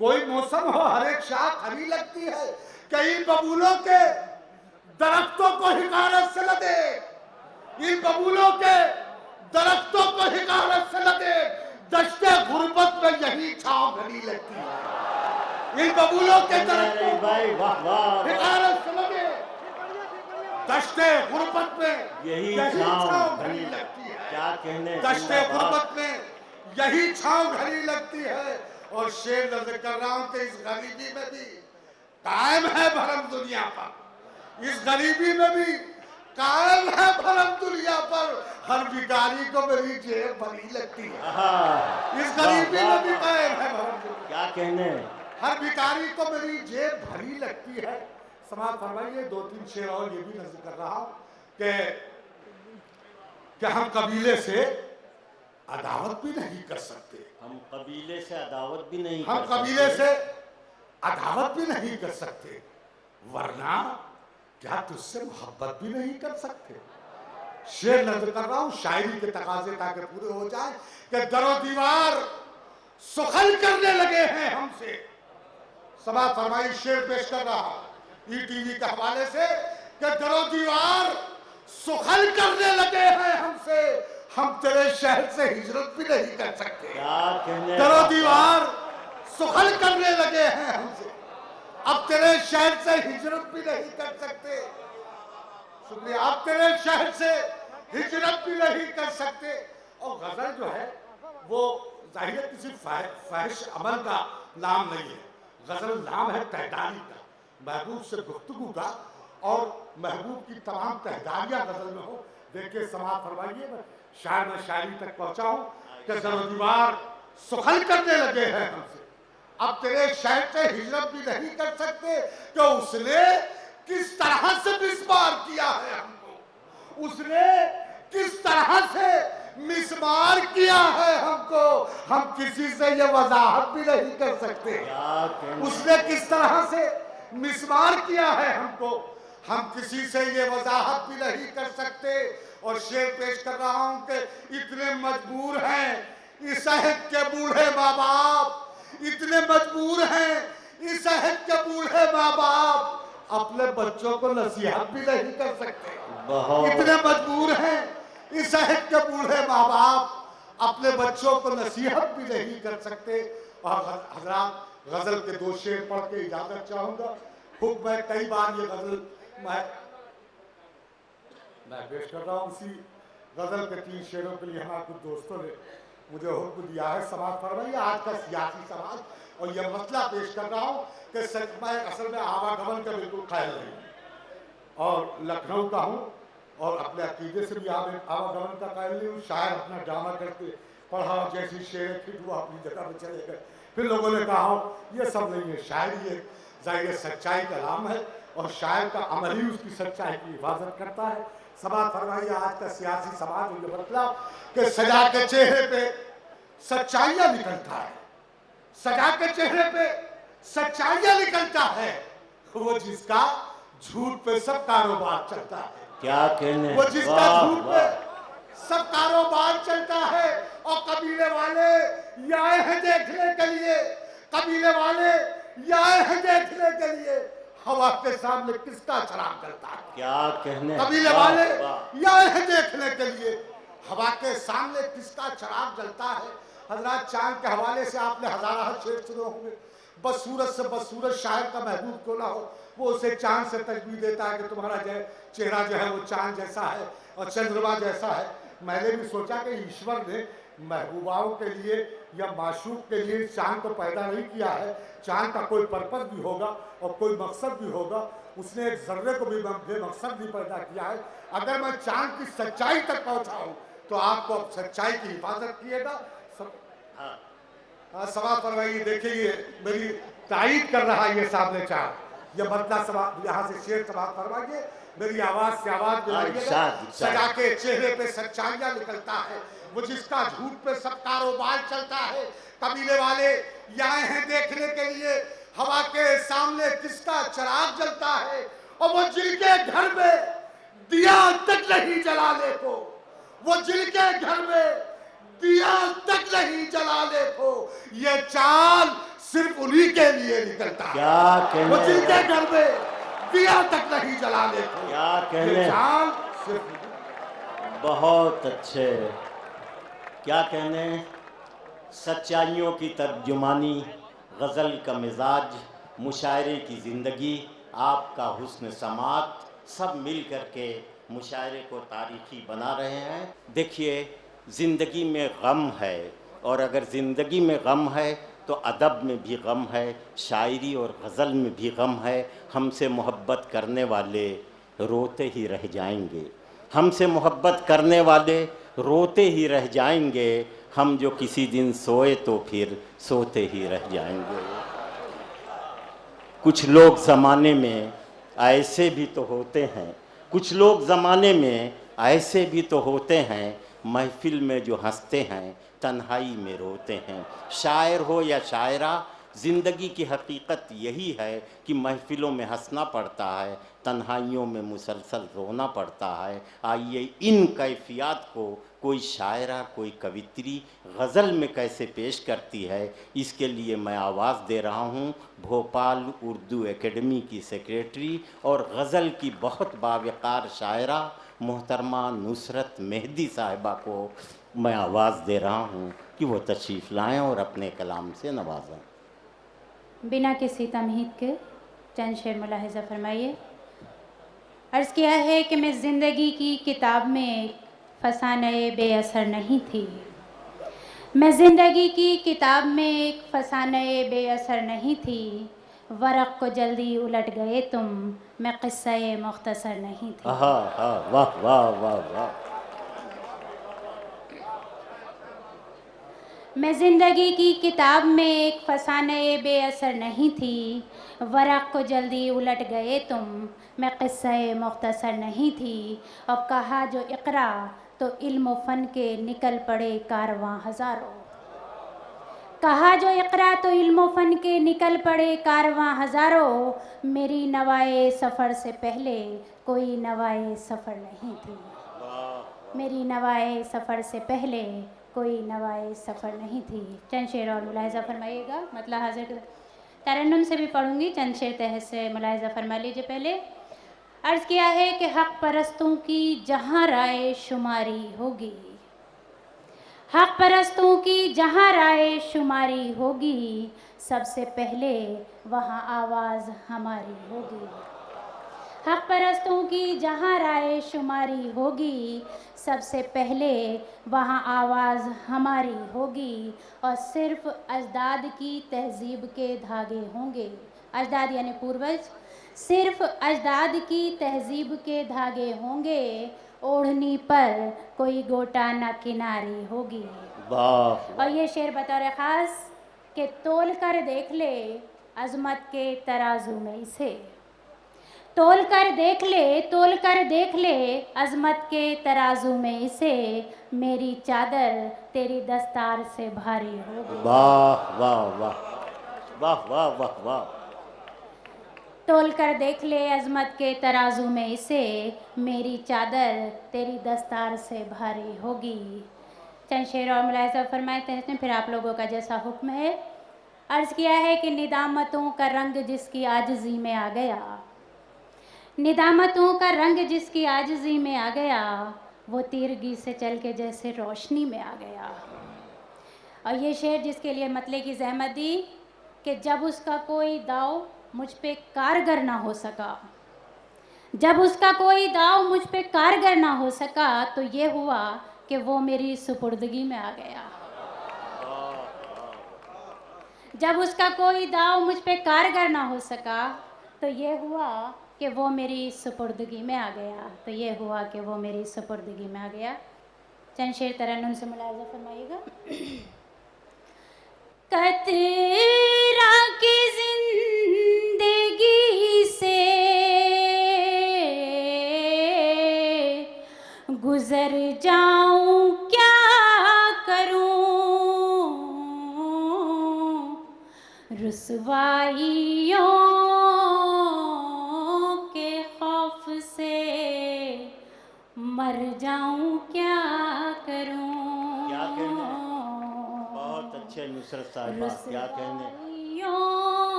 कोई मौसम हो हर एक शाख हरी लगती है, कई बबूलों के दरख्तों को हिकारत से लदे, इन बबूलों के दरख्तों को हिकारत से लदे, दश्ते गुर्बत में यही छांव घनी लगती है। इन बबूलों के दरख्तों को हिकारत से लदे, दश्ते गुर्बत में यही छांव घनी लगती है। क्या कहने? दश्ते गुर्बत में यही छांव घनी लगती है। और शेर नजर कर रहा हूं कि इस गरीबी में भी कायम है भरम दुनिया पर, इस गरीबी में भी कायम है भरम दुनिया पर। हर भिखारी को मेरी जेब भरी लगती है, इस गरीबी में भी कायम है भरम दुनिया। क्या कहने, हर भिखारी को मेरी जेब भरी लगती है। समाज फरमाइए, दो तीन शेर और ये भी नजर कर रहा हूं कि हम कबीले से अदावत भी नहीं कर सकते, हम कबीले से अदावत भी नहीं हम कर कबीले सकते। से अदावत भी नहीं कर सकते, वरना क्या तुझसे मोहब्बत भी नहीं कर सकते। शेर नजर कर रहा हूं, शायरी के तकाजे ताकि पूरे हो जाए कि दरो दीवार सुखल करने लगे हैं हमसे। सभा फरमाई शेर पेश कर रहा हूं ईटीवी के हवाले से कि दरो दीवार सुखल करने लगे हैं हमसे, हम तेरे शहर से हिजरत भी नहीं कर सकते। क्या कहने, दरो दीवार सुखल करने लगे हैं हमसे, अब तेरे शहर से हिजरत भी नहीं कर सकते। शुक्रिया, अब तेरे शहर से हिजरत भी नहीं कर सकते। और गजल जो है वो जाहिर है किसी फहश अमल का नाम नहीं है, गजल नाम है तहदारी का, महबूब से गुफ्तगू का, और महबूब की तमाम तहदारियां गजल में हो। देखिए समाज फरमाइए, मैं शायर में शायरी तक पहुंचा हूं कि दरो दीवार सुखल करने लगे हैं हमसे, अब तेरे शहर से हिजरत भी नहीं कर सकते। कि उसने किस तरह से मिसमार किया है हमको, उसने किस तरह से मिसमार किया है हमको, हम किसी से ये वजाहत भी नहीं कर सकते। क्या कहने, उसने किस तरह से मिसमार किया है हमको, हम किसी से ये वजाहत भी नहीं कर सकते। और शेर पेश कर रहा हूं कि इतने मजबूर हैं इस अहद के बूढ़े माँ बाप, इतने मजबूर हैं इस अहद के बूढ़े माँ बाप, अपने बच्चों को नसीहत भी नहीं कर सकते। बहुत इतने मजबूर हैं इस अहद के बूढ़े माँ बाप, अपने बच्चों को नसीहत भी नहीं कर सकते। और हजरात, गजल के दो शेर पढ़ के इजाजत चाहूंगा। हुक्म है, कई बार ये गजल मैं पेश कर रहा हूँ। उसी गजल के 3 शेरों के लिए हमारे कुछ दोस्तों ने मुझे हुक्म दिया है। समाज फरमाइए, आज का सियासी समाज, और यह मसला पेश कर रहा हूँ कि मैं असल में आवागमन का बिल्कुल ख्याल नहीं, और लखनऊ का हूँ और अपने अकीदे से भी आवागमन का ख्याल नहीं हूँ। शायर अपना ड्रामा करके पढ़ा, जैसी शेर फिर वो अपनी जगह पर चले गए, फिर लोगों ने कहा ये सब नहीं है। शायरी एक जाहिर सच्चाई का नाम है, और शायर का अमल ही उसकी सच्चाई की हिफाजत करता है। समाज फरमाइए, आज का सियासी समाज ये मतलब कि सजा के चेहरे पे सच्चाइयां निकलता है, सजा के चेहरे पे सच्चाइयां निकलता है, वो जिसका झूठ पे सब कारोबार चलता है। क्या कहने, वो जिसका वाह, झूठ पे वाह। सब कारोबार चलता है। और कबीले वाले ये आए हैं देखने के लिए, कबीले वाले ये आए हैं देखने के लिए, हवा के सामने किसका चराग जलता है। क्या कहने, कबीले वाह, वाले वाह। ये आए हैं देखने के लिए, हवा के सामने किसका चराग जलता है। हजरात, चांद के हवाले से आपने हजारा शेर सुने होंगे। बदसूरत से बदसूरत शायर का महबूब क्यों ना हो, वो उसे चांद से तजबीह देता है कि तुम्हारा चेहरा जो है वो चांद जैसा है और चंद्रमा जैसा है। मैंने भी सोचा कि ईश्वर ने महबूबाओं के लिए या माशूक के लिए चांद को पैदा नहीं किया है, चांद का कोई पर्पस भी होगा और कोई मकसद भी होगा। उसने एक जर्रे को भी बेमकसद भी पैदा किया है। अगर मैं चांद की सच्चाई तक पहुंचा हूं तो आपको अब सच्चाई की हिफाजत किएगा। सवाल फरमाइए, देखिए मेरी तारीफ कर रहा है ये सामने चांद, ये बदला सवाल, यहाँ से शेर सवाल फरमाइए, मेरी आवाज से आवाज मिलाइएगा। सजा के चेहरे पे सच्चाइयां निकलता है, वो जिसका झूठ पे सब कारोबार चलता है। कबीले वाले आए हैं देखने के लिए, हवा के सामने किसका चराग जलता है। और वो जिनके घर में दिया तक नहीं जलाने को, वो जिनके घर में दिया तक नहीं जलाने को, ये चांद सिर्फ उन्हीं के लिए निकलता है। क्या कहने, वो जिनके घर में दिया तक नहीं जलाने को, क्या कहने, ये चांद सिर्फ। बहुत अच्छे। क्या कहने, सच्चाइयों की तर्जुमानी, गज़ल का मिजाज, मुशायरे की ज़िंदगी, आपका हुस्न समात, सब मिल कर के मुशायरे को तारीख़ी बना रहे हैं। देखिए, ज़िंदगी में गम है, और अगर ज़िंदगी में गम है तो अदब में भी गम है, शायरी और गज़ल में भी गम है। हमसे मोहब्बत करने वाले रोते ही रह जाएंगे, हमसे मोहब्बत करने वाले रोते ही रह जाएंगे। हम जो किसी दिन सोए तो फिर सोते ही रह जाएंगे। कुछ लोग ज़माने में ऐसे भी तो होते हैं, कुछ लोग ज़माने में ऐसे भी तो होते हैं, महफिल में जो हंसते हैं तन्हाई में रोते हैं। शायर हो या शायरा, ज़िंदगी की हकीकत यही है कि महफिलों में हंसना पड़ता है, तन्हाइयों में मुसलसल रोना पड़ता है। आइए इन कैफियत को कोई शायरा, कोई कवित्री गज़ल में कैसे पेश करती है, इसके लिए मैं आवाज़ दे रहा हूँ भोपाल उर्दू एकेडमी की सेक्रेटरी और गज़ल की बहुत बावकार शायरा मोहतरमा नुसरत मेहदी साहिबा को मैं आवाज़ दे रहा हूँ कि वो तशरीफ़ लाएँ और अपने कलाम से नवाजें। बिना किसी तमहीद के चंद शेर मुलाहिज़ा फरमाइए। अर्ज़ किया है कि मैं ज़िंदगी की किताब में फसाने बेअसर नहीं थी, मैं ज़िंदगी की किताब में एक फसाने बेअसर नहीं थी। वरक़ को जल्दी उलट गए तुम, मैं क़िस्सा मुख्तसर नहीं थी। वाह वाह वाह वाह। मैं ज़िंदगी की किताब में एक फसाने बेअसर नहीं थी, वरक़ को जल्दी उलट गए तुम, मैं क़िस्सा मुख्तसर नहीं थी। और कहा जो इक़रा तो इल्म व फ़न के निकल पड़े कारवां हज़ारों, कहा जो इक़रा तो इल्म व फ़न के निकल पड़े कारवां हज़ारों। मेरी नवाए सफ़र से पहले कोई नवाए सफ़र नहीं थी, मेरी नवाए सफ़र से पहले कोई नवाए सफ़र नहीं थी। चंद शेर और मुलाहिज़ा फरमाइएगा। मतलब हाजिर तरन्नुम से भी पढ़ूँगी, चंद शेर तहत से मुलाहिज़ा फरमा लीजिए। पहले अर्ज़ किया है कि हक़ परस्तों की जहाँ राय शुमारी होगी, हक़ परस्तों की जहाँ राय शुमारी होगी, सबसे पहले वहाँ आवाज़ हमारी होगी। हक़ परस्तों की जहाँ राय शुमारी होगी, सबसे पहले वहाँ आवाज़ हमारी होगी। और सिर्फ़ अजदाद की तहज़ीब के धागे होंगे, अजदाद यानी पूर्वज, सिर्फ़ अजदाद की तहज़ीब के धागे होंगे। ओढ़नी पर कोई गोटा ना किनारी होगी। और ये शेर बतौर ख़ास कि तोल कर देख ले अज़मत के तराजू में इसे, तोल कर देख ले, तोल कर देख ले अज़मत के तराजू में इसे, मेरी चादर तेरी दस्तार से भारी होगी। वाह वाह वाह वाह वाह वाह वाह। तोल कर देख ले अज़मत के तराजू में इसे, मेरी चादर तेरी दस्तार से भारी होगी। चंद शेर और मुलाहिज़ा फरमाते हैं, फिर आप लोगों का जैसा हुक्म है। अर्ज़ किया है कि निदामतों का रंग जिसकी आजिज़ी में आ गया, निदामतों का रंग जिसकी आजिज़ी में आ गया, वो तीरगी से चल के जैसे रोशनी में आ गया। और ये शेर जिसके लिए मतले की ज़हमत दी कि जब उसका कोई दाव मुझ पे कारगर ना हो सका, जब उसका कोई दाव मुझ पे कारगर ना हो सका, तो ये हुआ कि वो मेरी सुपुर्दगी में आ गया। जब उसका कोई दाव मुझ पे कारगर ना हो सका, तो ये हुआ कि वो मेरी सुपुर्दगी में आ गया, तो ये हुआ कि वो मेरी सुपुर्दगी में आ गया। चंद शेर तरन्नुम से मुलाहिज़ा फरमाइएगा। कतरा की जिंदगी से गुजर जाऊं क्या करूं, रुसवाइयों के खौफ से मर जाऊं क्या करूं। क्या कहने, बहुत अच्छे नुसरत साहिबा, क्या कहने। रुसवाइयों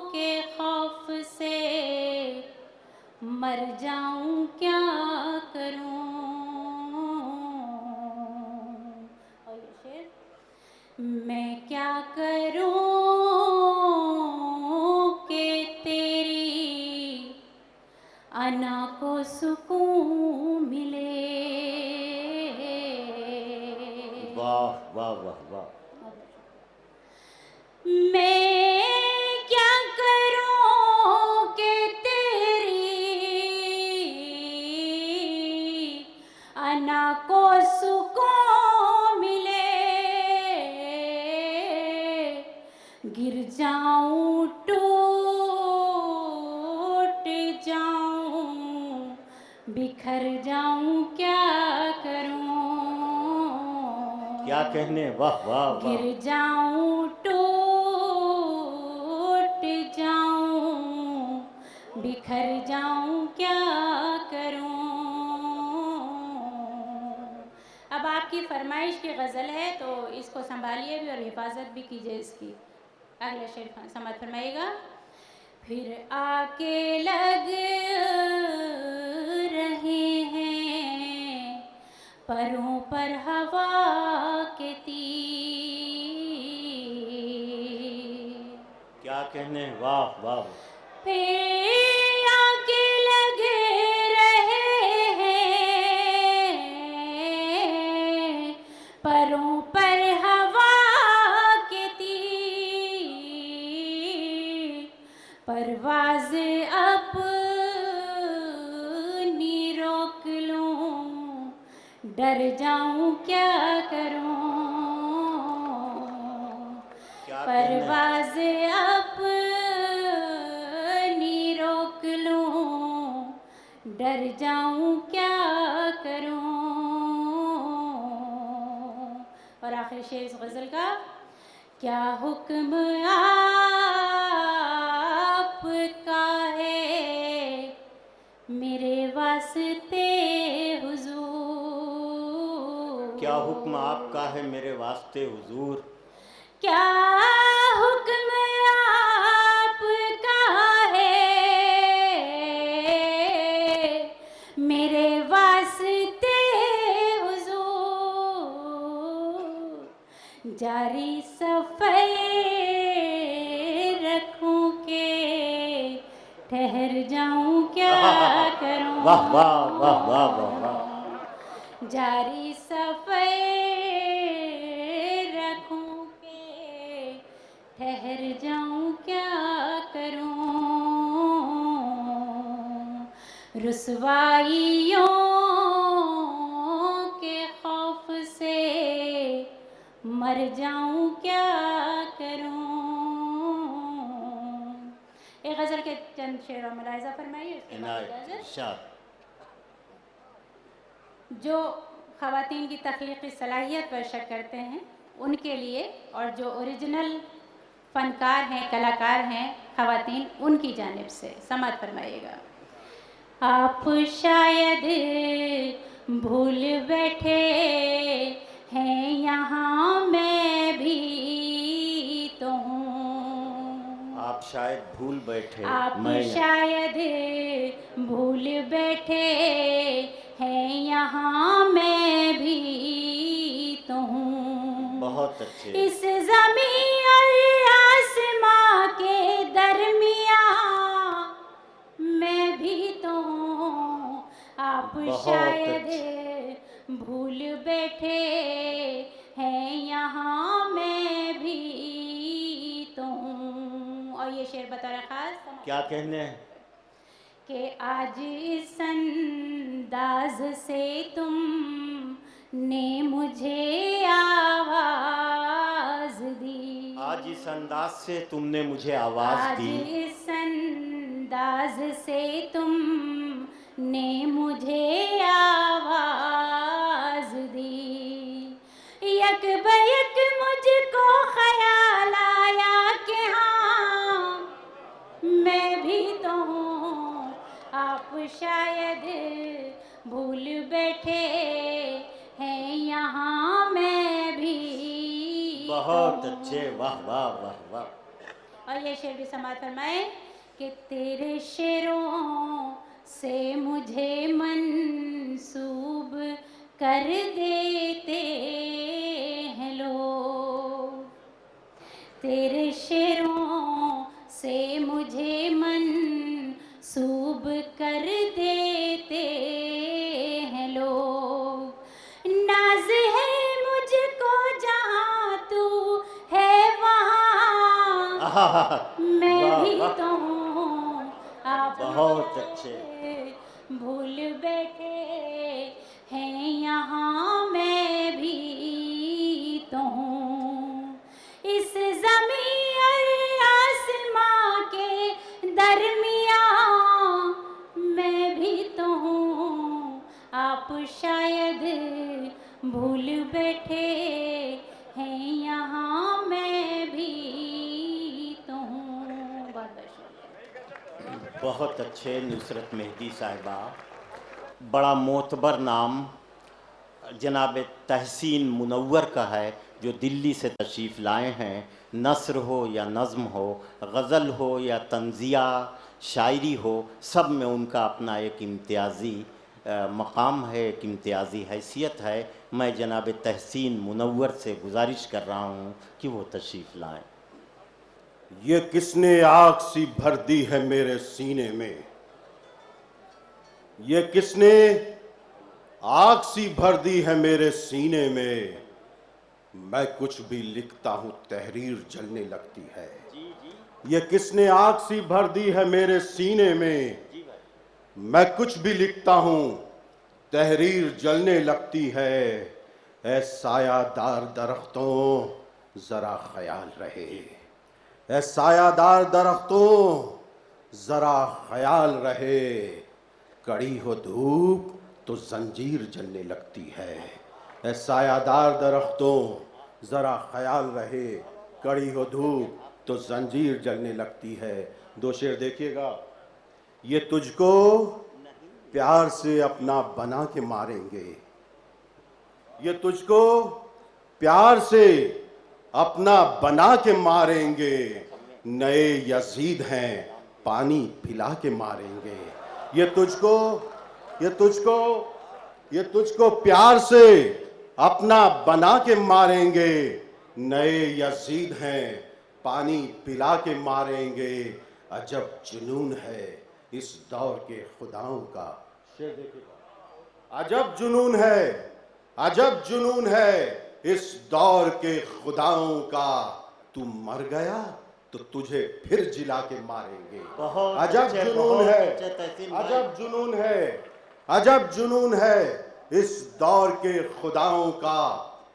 के खौफ से मर जाऊं क्या करूं। और ये शेर, मैं क्या करूं कि तेरी अना को सुकून मिले। वाह वाह वाह वाह। ना को सुकून मिले, गिर जाऊं टूट जाऊं बिखर जाऊं क्या करूं। क्या कहने, वाह वाह वाह। गिर जाऊं टूट जाऊं बिखर जाऊं क्या करूं। अब आपकी फरमाइश की गज़ल है तो इसको संभालिए भी और हिफाजत भी कीजिए इसकी। अगला शेर समात फरमाइएगा। फिर आके लग रहे हैं परों पर हवा के तीर। क्या कहने, वाह वाह। फिर आके लग रहे हैं परों पर हवा के तीर। परवाज़ अपनी रोक लूं, डर जाऊं क्या करूं। क्या कहने, परवाज़ अपनी रोक लूं, डर जाऊं क्या करूं। और आखिरी शेर इस गज़ल का। क्या हुक्म आपका है मेरे वास्ते हुजूर। क्या हुक्म आपका है मेरे वास्ते हुजूर। क्या हुक्म आपका है मेरे वास्ते हुजूर। जारी सफ़र रखूं के ठहर जाऊं क्या करूं। वाह वाह वाह वाह वाह वाह। जारी सफ़र रखूं के ठहर जाऊं क्या करूं। रुसवाइयों के खौफ से मर जाऊं क्या करूं। एक गज़ल के चंद शेर और मुलाहिज़ा फरमाइए, उसके बाद इजाज़त। इरशाद। जो ख़वातीन की तख्लीक़ी सलाहियत पर शक करते हैं उनके लिए, और जो ओरिजिनल फ़नकार हैं, कलाकार हैं ख़वातीन, उनकी जानिब से समात फरमाइएगा। आप शायद भूल बैठे हैं यहाँ मैं भी तो हूँ। आप शायद भूल बैठे, आप मैं शायद भूल बैठे हैं यहाँ मैं भी तो हूँ। बहुत अच्छे। इस ज़मीं और आसमां के दरमियाँ मैं भी तो हूँ। आप बहुत शायद भूल बैठे हैं यहाँ मैं भी तो हूँ। और ये शेर बतौर ख़ास क्या कहने हैं। कि आज इस अंदाज से तुम ने मुझे आवाज़ दी। आज इस अंदाज से तुमने मुझे आवाज़ आज दी। इस अंदाज से तुम ने मुझे आवाज़ दी। यक बयक मुझको ख्याल आया कि हाँ मैं भी तो हूँ। आप शायद भूल बैठे हैं यहाँ मैं भी बहुत तो हूँ। अच्छे, वाह वाह वाह वाह। और ये शेर भी समात फरमाए कि तेरे शेरों से मुझे मंसूब कर देते हैं लोग। तेरे शेरों से मुझे मंसूब कर देते हैं लोग। नाज है मुझको जहाँ तू है वहाँ आहा, मैं वाह, भी वाह। तो हूँ। आप बहुत अच्छे। भूल बैठे हैं यहाँ आप शायद भूल बैठे हैं यहाँ मैं भी तो हूँ। बहुत बहुत शुक्रिया। बहुत अच्छे नुसरत मेहदी साहिबा। बड़ा मोतबर नाम जनाब तहसीन मुनव्वर का है, जो दिल्ली से तशरीफ़ लाए हैं। नस्र हो या नज़्म हो, गज़ल हो या तंज़िया शायरी हो, सब में उनका अपना एक इम्तियाज़ी मकाम है, एक इम्तियाज़ी हैसियत है। मैं जनाब तहसीन मुनव्वर से गुजारिश कर रहा हूँ कि वो तशरीफ़ लाएँ। ये किसने आग सी भर दी है मेरे सीने में, ये किसने आग सी भर दी है मेरे सीने में। मैं कुछ भी लिखता हूँ तहरीर जलने लगती है। ये किसने आग सी भर दी है मेरे सीने में, मैं कुछ भी लिखता हूँ तहरीर जलने लगती है। ऐ सायादार दरख्तों जरा ख्याल रहे, ऐ सायादार दरख्तों जरा ख्याल रहे। कड़ी हो धूप तो जंजीर जलने लगती है। ऐ सायादार दरख्तों जरा ख्याल रहे, कड़ी हो धूप तो जंजीर जलने लगती है। दो शेर देखिएगा। ये तुझको प्यार से अपना बना के मारेंगे, ये तुझको प्यार से अपना बना के मारेंगे। नए यजीद हैं पानी पिला के मारेंगे। ये तुझको प्यार से अपना बना के मारेंगे। नए यजीद हैं पानी पिला के मारेंगे। अजब जुनून है इस दौर के खुदाओं का। शेर देखिएगा। अजब जुनून है, अजब जुनून है इस दौर के खुदाओं का। तू मर गया तो तुझे फिर जिला के मारेंगे। बहुत अजब अच्छे, जुनून बहुत है, अच्छे तहसीन भाई। अजब जुनून है, अजब जुनून है इस दौर के खुदाओं का।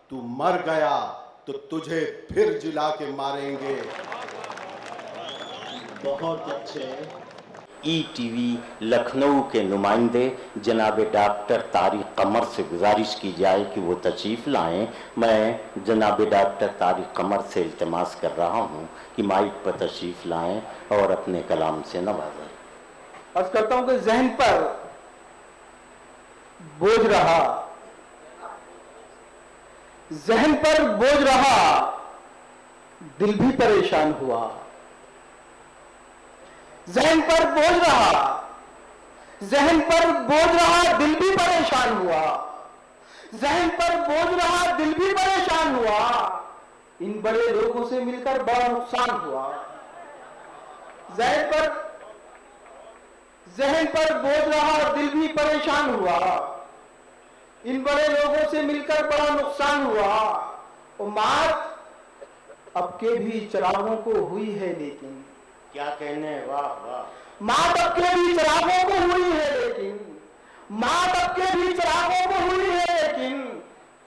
तू मर गया तो तुझे फिर जिला के मारेंगे। बहुत अच्छे। ईटीवी लखनऊ के नुमाइंदे जनाब डॉक्टर तारिक कमर से गुजारिश की जाए कि वो तशरीफ़ लाएं। मैं जनाब डॉक्टर तारिक कमर से इल्तिमास कर रहा हूं कि माइक पर तशरीफ़ लाएं और अपने कलाम से नवाजें। अर्ज करता हूं कि जहन पर बोझ रहा, जहन पर बोझ रहा, दिल भी परेशान हुआ। जहन पर बोझ रहा, जहन पर बोझ रहा, दिल भी परेशान हुआ। जहन पर बोझ रहा, दिल भी परेशान हुआ। इन बड़े लोगों से मिलकर बड़ा नुकसान हुआ। जहन पर बोझ रहा, दिल भी परेशान हुआ। इन बड़े लोगों से मिलकर बड़ा नुकसान हुआ। और मात अब के भी चिरागों को हुई है लेकिन, क्या कहने, वाह वाह। मात अब के भी चिरागों को हुई है लेकिन, मात अब के भी चिरागों को हुई है लेकिन,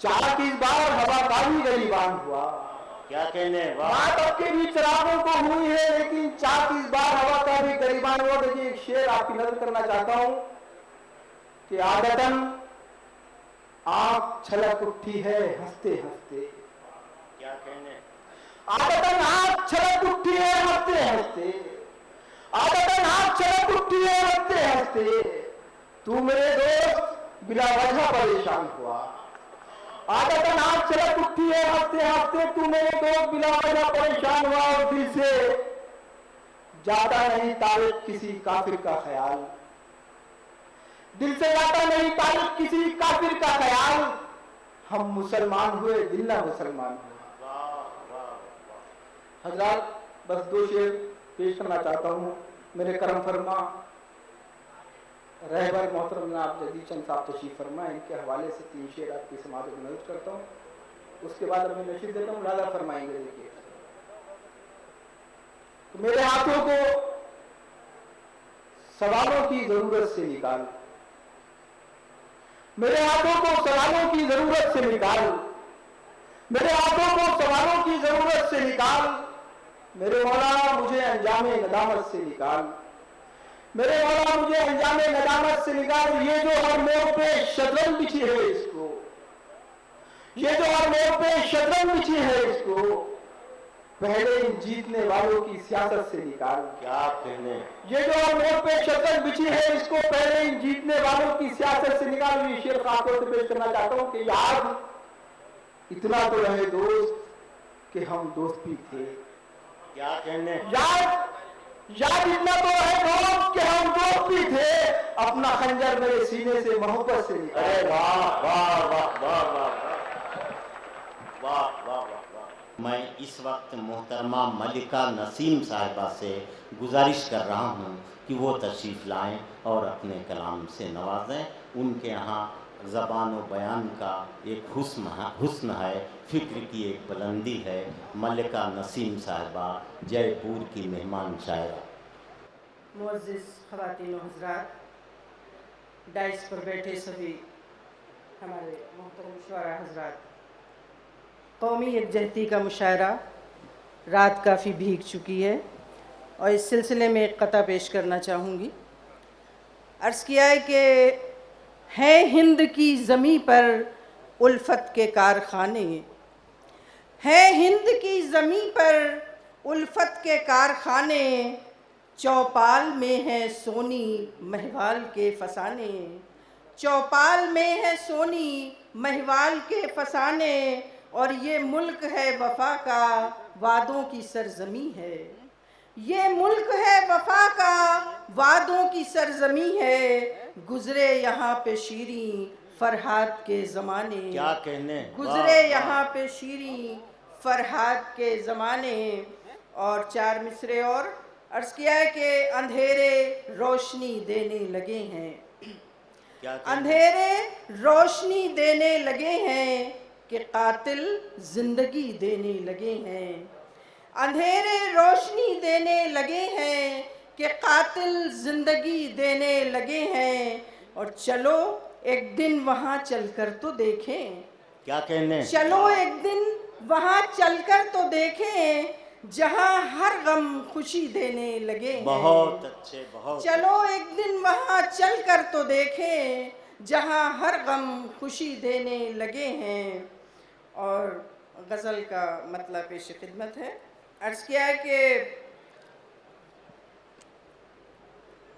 चाक इस बार हवा का भी गरीबान हुआ। क्या कहने, वाह। मात अब के भी चिरागों को हुई है लेकिन, चाक इस बार हवा का भी गरीबान हुआ। देखिए एक शेर आपकी नजर करना चाहता हूं कि आदतन आंख छलक उठी है हंसते हंसते। क्या कहने, आदतन आंख छलक उठी है हंसते हंसते। आदतन आंख छलक उठी है हंसते हंसते। तू मेरे दोस्त बिना वजह परेशान हुआ। आदतन आंख छलक उठी है हंसते हंसते। तू मेरे दोस्त बिना वजह परेशान हुआ। और दिल से जाता नहीं तारिक किसी काफिर का ख्याल, दिल से जाता नहीं तारिक किसी काफिर का ख्याल। हम मुसलमान हुए दिल ना मुसलमान हुआ। हजरात बस दो शेर पेश करना चाहता हूँ। मेरे करम फरमा रहबर मोहतरम जनाब जगदीश चंद साहब तशरीफ फरमा, इनके हवाले से 3 शेर आपकी समाज में नोट करता हूँ। उसके बाद मैं नशीद देता हूँ, लादा फरमाएंगे। देखिए तो मेरे हाथों को सवालों की जरूरत से निकाल, मेरे हाथों को सवालों की जरूरत से निकाल, मेरे हाथों को सवालों की जरूरत से निकाल। मेरे मौला मुझे अंजामे नदामत से निकाल, मेरे मौला मुझे अंजामे नदामत से निकाल। ये जो हर मोड़ पे शतरंज बिछी है इसको, ये जो हर मोड़ पे शतरंज बिछी है इसको पहले इन जीतने वालों की सियासत से निकाल। क्या कहने, ये जो हर मोड़ पे शतरंज बिछी है इसको पहले इन जीतने वालों की सियासत से निकाल। ये शेर खासतौर से पेश करना चाहता हूं कि याद इतना तो रहे दोस्त कि हम दोस्त भी थे। क्या कहने, याद इतना तो है दोस्त कि हम दोस्त भी थे, अपना खंजर मेरे सीने से मोहब्बत से निकाल। अरे वाह वाह वाह वाह वाह वाह वाह वाह। मैं इस वक्त मोहतरमा मलिका नसीम साहिबा से गुजारिश कर रहा हूँ कि वो तशरीफ़ लाएं और अपने कलाम से नवाजें। उनके यहाँ ज़बान व बयान का एक हुस्न है, फ़िक्र की एक बुलंदी है। मलिका नसीम साहिबा जयपुर की मेहमान शायरा। मुअज़्ज़िज़ ख़वातीन व हज़रात, डाइस पर बैठे सभी हमारे मोहतरम शुआरा हज़रात, कौमी यकजहती का मुशायरा रात काफ़ी भीग चुकी है और इस सिलसिले में एक क़ता पेश करना चाहूँगी। अर्ज़ किया है कि है हिंद की ज़मीं पर उल्फत के कारखाने, है हिंद की ज़मीं पर उल्फत के कारखाने, चौपाल में है सोनी महवाल के फसाने, चौपाल में है सोनी महवाल के फसाने, और ये मुल्क है वफा का वादों की सरजमी है, ये मुल्क है वफा का वादों की सरजमी है, गुजरे यहाँ पे शीरी फरहाद के ज़माने। क्या कहने, गुजरे यहाँ पे शीरी फरहाद के ज़माने। और चार मिसरे और अर्ज़ किया है कि अंधेरे रोशनी देने लगे हैं, क्या कहने? अंधेरे रोशनी देने लगे हैं कि कातिल जिंदगी देने लगे हैं, अंधेरे रोशनी देने लगे हैं कि कातिल जिंदगी देने लगे हैं। और चलो एक दिन वहाँ चलकर तो देखें, क्या कहने, चलो एक दिन वहाँ चलकर तो देखें जहाँ हर गम खुशी देने लगे हैं। बहुत अच्छे, बहुत। चलो एक दिन वहाँ चलकर तो देखें जहाँ हर गम खुशी देने लगे हैं। और गज़ल का मतलब पेश खिदमत है। अर्ज़ किया है कि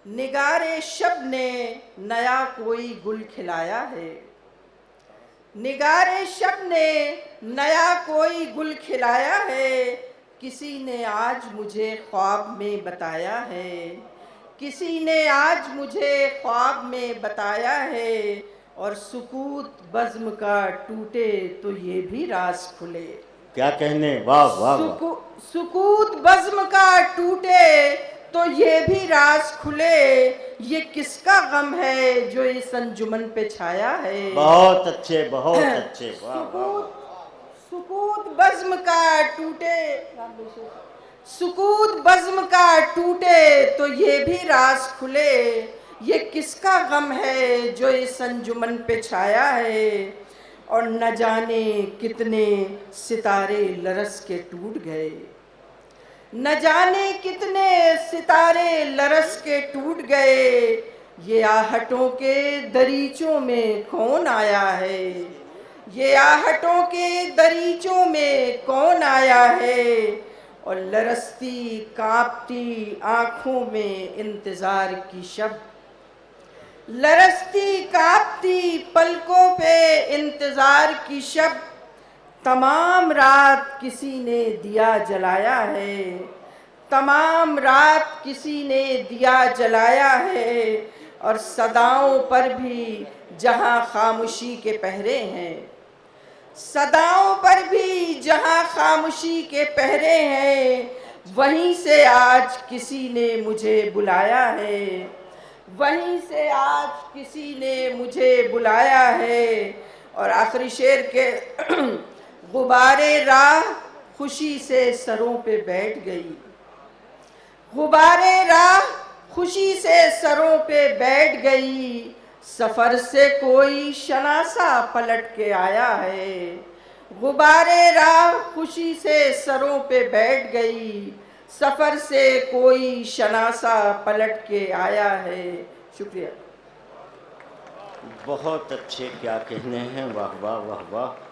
निगारे शब ने नया कोई गुल खिलाया है, निगारे शब ने नया कोई गुल खिलाया है, किसी ने आज मुझे ख्वाब में बताया है, किसी ने आज मुझे ख्वाब में बताया है। और सुकूत बज़्म का टूटे तो ये भी राज खुले, क्या कहने, वाह वाह वाह। सुकूत बज़्म का टूटे तो ये भी राज खुले, ये किसका गम है जो इस अंजुमन पे छाया है। बहुत अच्छे, बहुत अच्छे, वाह वाह। सुकूत बज़्म का टूटे, सुकूत बज़्म का टूटे तो ये भी राज खुले, ये किसका गम है जो इस अंजुमन पे छाया है। और न जाने कितने सितारे लरस के टूट गए, न जाने कितने सितारे लरस के टूट गए, ये आहटों के दरीचों में कौन आया है, ये आहटों के दरीचों में कौन आया है। और लरसती कांपती आँखों में इंतज़ार की शब, लरसती कांपती पलकों पे इंतज़ार की शब, तमाम रात किसी ने दिया जलाया है, तमाम रात किसी ने दिया जलाया है। और सदाओं पर भी जहाँ खामोशी के पहरे हैं, सदाओं पर भी जहाँ खामोशी के पहरे हैं, वहीं से आज किसी ने मुझे बुलाया है, वहीं से आज किसी ने मुझे बुलाया है। और आखिरी शेर के गुबारे राह खुशी से सरों पे बैठ गई, गुबारे राह खुशी से सरों पे बैठ गई, सफ़र से कोई शनासा पलट के आया है, गुबारे राह खुशी से सरों पे बैठ गई, सफ़र से कोई शनासा पलट के आया है। शुक्रिया। बहुत अच्छे, क्या कहने हैं, वाह वाह वाह वाह।